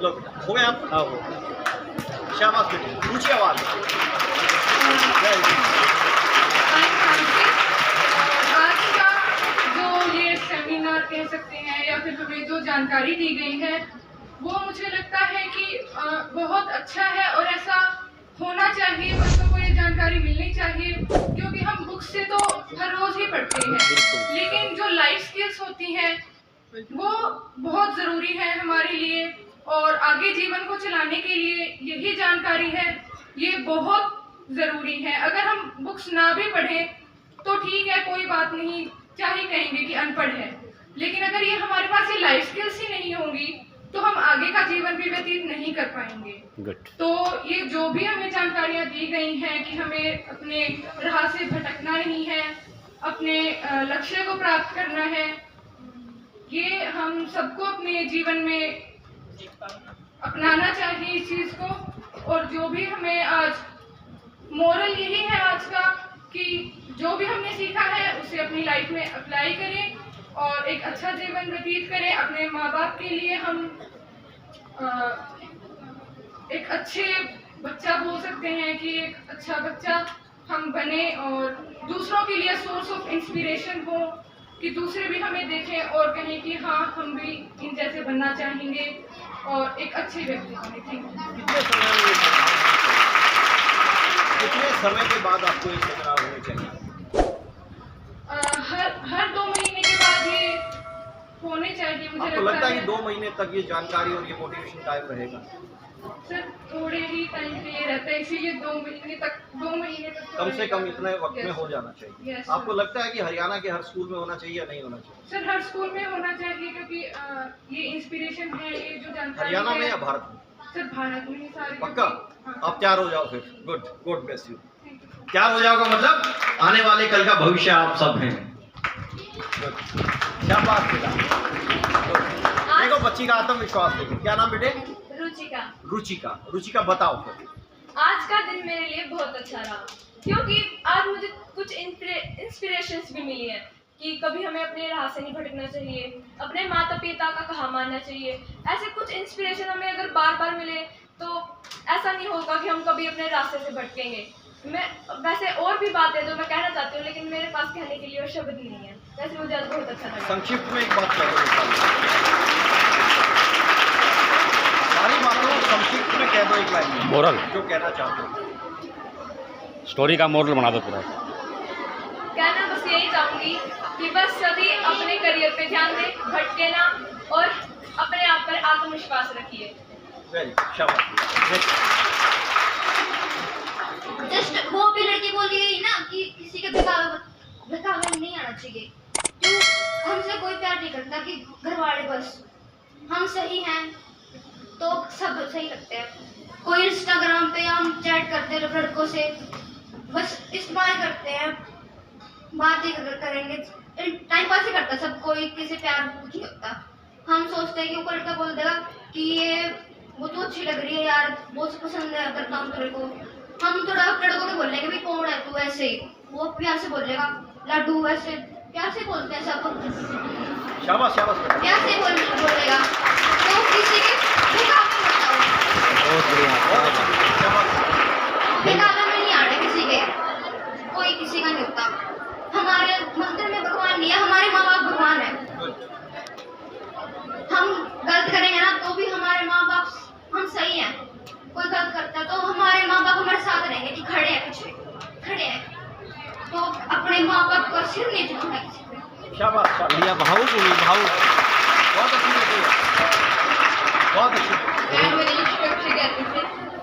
लो बेटा, हो गया आप? हाँ। शाबाश बेटी, ऊंची आवाज। आज का जो ये सेमिनार कह सकते हैं या फिर हमें जो जानकारी दी गई है, वो मुझे लगता है कि बहुत अच्छा है और ऐसा होना चाहिए। बच्चों को ये जानकारी मिलनी चाहिए, क्योंकि हम बुक से तो हर रोज ही पढ़ते हैं, लेकिन जो लाइफ स्किल्स होती हैं वो बहुत ज़रूरी है हमारे लिए, और आगे जीवन को चलाने के लिए यही जानकारी है, ये बहुत ज़रूरी है। अगर हम बुक्स ना भी पढ़ें तो ठीक है, कोई बात नहीं, चाहे कहेंगे कि अनपढ़ है, लेकिन अगर ये हमारे पास ये लाइफ स्किल्स ही नहीं होंगी तो हम आगे का जीवन भी व्यतीत नहीं कर पाएंगे। गुड। तो ये जो भी हमें जानकारियाँ दी गई हैं कि हमें अपने राह से भटकना नहीं है, अपने लक्ष्य को प्राप्त करना है, ये हम सबको अपने जीवन में अपनाना चाहिए इस चीज़ को। और जो भी हमें आज मोरल यही है आज का कि जो भी हमने सीखा है उसे अपनी लाइफ में अप्लाई करें और एक अच्छा जीवन व्यतीत करें। अपने माँ बाप के लिए हम एक अच्छे बच्चा बोल सकते हैं कि एक अच्छा बच्चा हम बने और दूसरों के लिए सोर्स ऑफ इंस्पिरेशन हो, कि दूसरे भी हमें देखें और कहें कि हाँ हम भी इन जैसे बनना चाहेंगे और एक अच्छे व्यक्ति बने। कितने समय के बाद आपको ये सेमिनार होने चाहिए? हर 2 महीने के बाद ये होने चाहिए। मुझे आपको लगता है कि 2 महीने तक ये जानकारी और ये मोटिवेशन कायम रहेगा? सर थोड़े ही टाइम पे ये रहता है, इसीलिए 2 महीने तक कम से कम इतने वक्त में हो जाना चाहिए। Yes, आपको लगता है कि हरियाणा के हर स्कूल में होना चाहिए या नहीं होना चाहिए? सर हर स्कूल में होना चाहिए, क्योंकि ये इंस्पिरेशन है, ये जो जानकारी हरियाणा में है, या भारत में? सर भारत में ही सारे। पक्का? हाँ। आप तैयार हो जाओ फिर। Good good bless you. तैयार हो जाओगा मतलब आने वाले कल का भविष्य आप सब हैं। शाबाश बेटा। बच्ची का आत्मविश्वास देखिए। क्या नाम बेटे? रुचिका। रुचिका। रुचिका बताओ फिर। आज का दिन मेरे लिए बहुत अच्छा रहा क्योंकि आज मुझे कुछ इंस्पिरेशंस भी मिली है कि कभी हमें अपने राह से नहीं भटकना चाहिए, अपने माता पिता का कहा मानना चाहिए। ऐसे कुछ इंस्पिरेशन हमें अगर बार बार मिले तो ऐसा नहीं होगा कि हम कभी अपने रास्ते से भटकेंगे। मैं वैसे और भी बातें जो मैं कहना चाहती हूँ लेकिन मेरे पास कहने के लिए और शब्द नहीं है। वैसे मुझे आज बहुत अच्छा लगा। संक्षिप्त में एक बात कह दो, सारी बातों संक्षिप्त में कह दो एक लाइन में, मोरल जो कहना चाहते हो। स्टोरी का मोरल बना दो पूरा। कहना बस यही चाहूँगी कि बस सभी अपने करियर पे ध्यान दें, भटके ना और अपने आप पर आत्मविश्वास रखिए। वेरी शाबाश। जस्ट वो भी लड़की बोल रही ना कि किसी के बहकावे में नहीं आना चाहिए। क्यों हमसे कोई प्यार नहीं करता कि घर वाले बस हम सही हैं तो सब सही लगते हैं। कोई इंस्टाग्राम पे हम चैट करते हैं लड़कों से, बस इस्तेमाल करते हैं, बातें करेंगे, टाइम पास ही करता सब, कोई किसी प्यार कुछ नहीं होता। हम सोचते हैं कि वो लड़का बोल देगा कि ये वो तो अच्छी लग रही है यार, बहुत पसंद है करता हूँ तेरे को। हम थोड़ा लड़कों को बोलेंगे भी कौन है तू, ऐसे ही वो प्यार से बोलेगा लड्डू, ऐसे प्यार से बोलते हैं सब, शाबाश शाबाश। प्यार से बोलेगा तो किसी के बेकाबू में नहीं आने किसी के, कोई किसी का नहीं होता। हमारे मंदिर में भगवान नहीं है, हमारे माँ बाप भगवान है। हम गलत करेंगे ना तो भी हमारे माँ बाप, हम सही हैं, कोई गलत करता है तो हमारे माँ बाप हमारे साथ रहेंगे कि खड़े हैं, कुछ खड़े हैं, तो अपने माँ बाप का सिर नहीं झुकाना किसी पे। शाबाश शाबाश। बढ़िया, भावुक हुई, भावुक। बहुत अच्छी लगी, बहुत अच्छी। मैं मेरी शिक्षक से कहती थी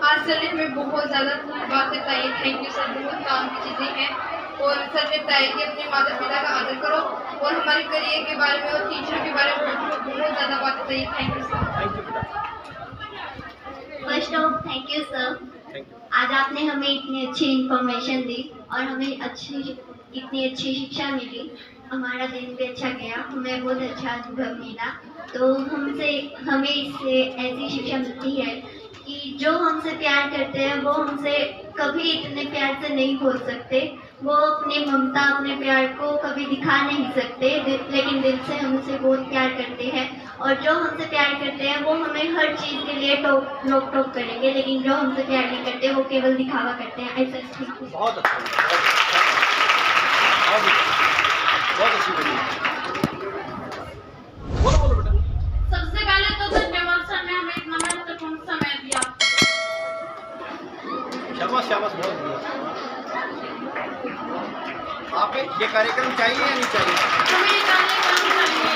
आज सर ने हमें बहुत ज़्यादा बातें बताई। थैंक यू सर, बहुत काम की चीज़ें हैं और सर ने बताया कि अपने माता पिता का आदर करो और हमारे करियर के बारे में और टीचर के बारे में बहुत ज़्यादा बातें बताई। Thank you sir. Thank you बेटा। First of thank you sir, thank you. आज आपने हमें इतनी अच्छी इन्फॉर्मेशन दी और हमें इतनी अच्छी शिक्षा मिली। हमारा दिन भी अच्छा गया, हमें बहुत अच्छा अनुभव मिला। तो हमें इससे ऐसी शिक्षा मिलती है कि जो हमसे प्यार करते हैं वो हमसे कभी इतने प्यार से नहीं बोल सकते। वो अपनी ममता, अपने प्यार को कभी दिखा नहीं सकते, लेकिन दिल से हमसे बहुत प्यार करते हैं। और जो हमसे प्यार करते हैं वो हमें हर चीज़ के लिए रोक टोक करेंगे, लेकिन जो हमसे प्यार नहीं करते वो केवल दिखावा करते हैं। ऐसा ठीक। बहुत अच्छा, बहुत अच्छी लगी। बोलो बोलो बेटा। सबसे पहले तो धन्यवाद सर ने हमें इतना महत्वपूर्ण समय दिया। शाबाश शाबाश, बहुत बढ़िया। आप ये कार्यक्रम चाहिए या नहीं चाहिए? हमें ये कार्यक्रम चाहिए,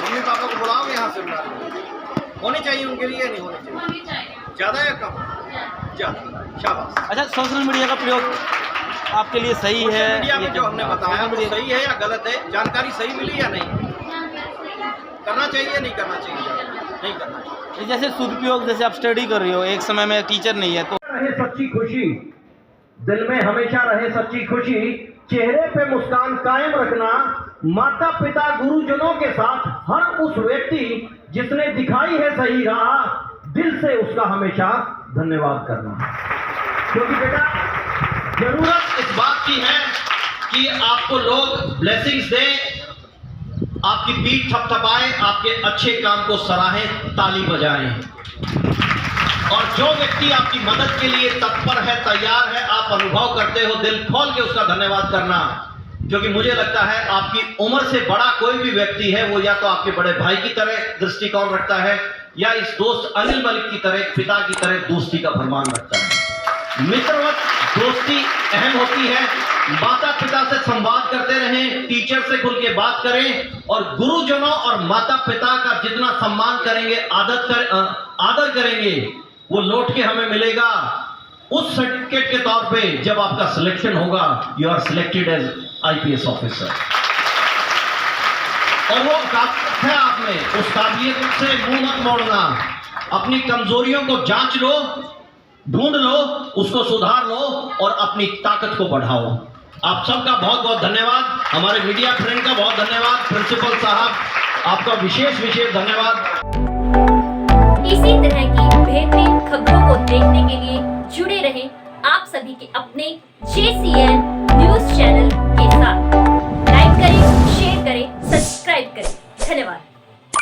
मम्मी पापा को बुलाओ यहाँ से, बुला होनी चाहिए उनके लिए या नहीं होनी चाहिए? होनी चाहिए। ज़्यादा या कम? ज़्यादा। शाबाश। अच्छा, सोशल मीडिया का प्रयोग आपके लिए सही है? मीडिया में जो हमने बताया वो सही है या गलत है? जानकारी सही मिली या नहीं? करना चाहिए या नहीं करना चाहिए? नहीं करना चाहिए। जैसे सदुपयोग, जैसे आप स्टडी कर रहे हो, एक समय में टीचर नहीं है तो रहे सच्ची खुशी, दिल में हमेशा रहे सच्ची खुशी, चेहरे पे मुस्कान कायम रखना, माता पिता गुरुजनों के साथ हर उस व्यक्ति जिसने दिखाई है सही राह, दिल से उसका हमेशा धन्यवाद करना। क्योंकि बेटा जरूरत इस बात की है कि आपको लोग ब्लेसिंग्स दें, आपकी पीठ थपथपाएं, आपके अच्छे काम को सराहें, ताली बजाएं। और जो व्यक्ति आपकी मदद के लिए तत्पर है, तैयार है, आप अनुभव करते हो, दिल खोल के उसका धन्यवाद करना। क्योंकि मुझे लगता है आपकी उम्र से बड़ा कोई भी व्यक्ति है वो या तो आपके बड़े भाई की तरह दृष्टिकोण रखता है या इस दोस्त अनिल मलिक की तरह, पिता की तरह दोस्ती का फरमान रखता है। मित्रवत दोस्ती अहम होती है। माता पिता से संवाद करते रहें, टीचर से खुल के बात करें और गुरुजनों और माता पिता का जितना सम्मान करेंगे, आदर करेंगे, वो लौट के हमें मिलेगा उस सर्टिफिकेट के तौर पे जब आपका सिलेक्शन होगा। You are selected as IPS officer. और वो काबिलियत है आप में, उस काबिलियत से मुंह मत मोड़ना। अपनी कमजोरियों को जांच लो, ढूंढ लो, उसको सुधार लो और अपनी ताकत को बढ़ाओ। आप सबका बहुत बहुत धन्यवाद। हमारे मीडिया फ्रेंड का बहुत धन्यवाद। प्रिंसिपल साहब आपका विशेष धन्यवाद। इसी तरह की बेहतरीन खबरों को देखने के लिए जुड़े रहें आप सभी के अपने JCN न्यूज चैनल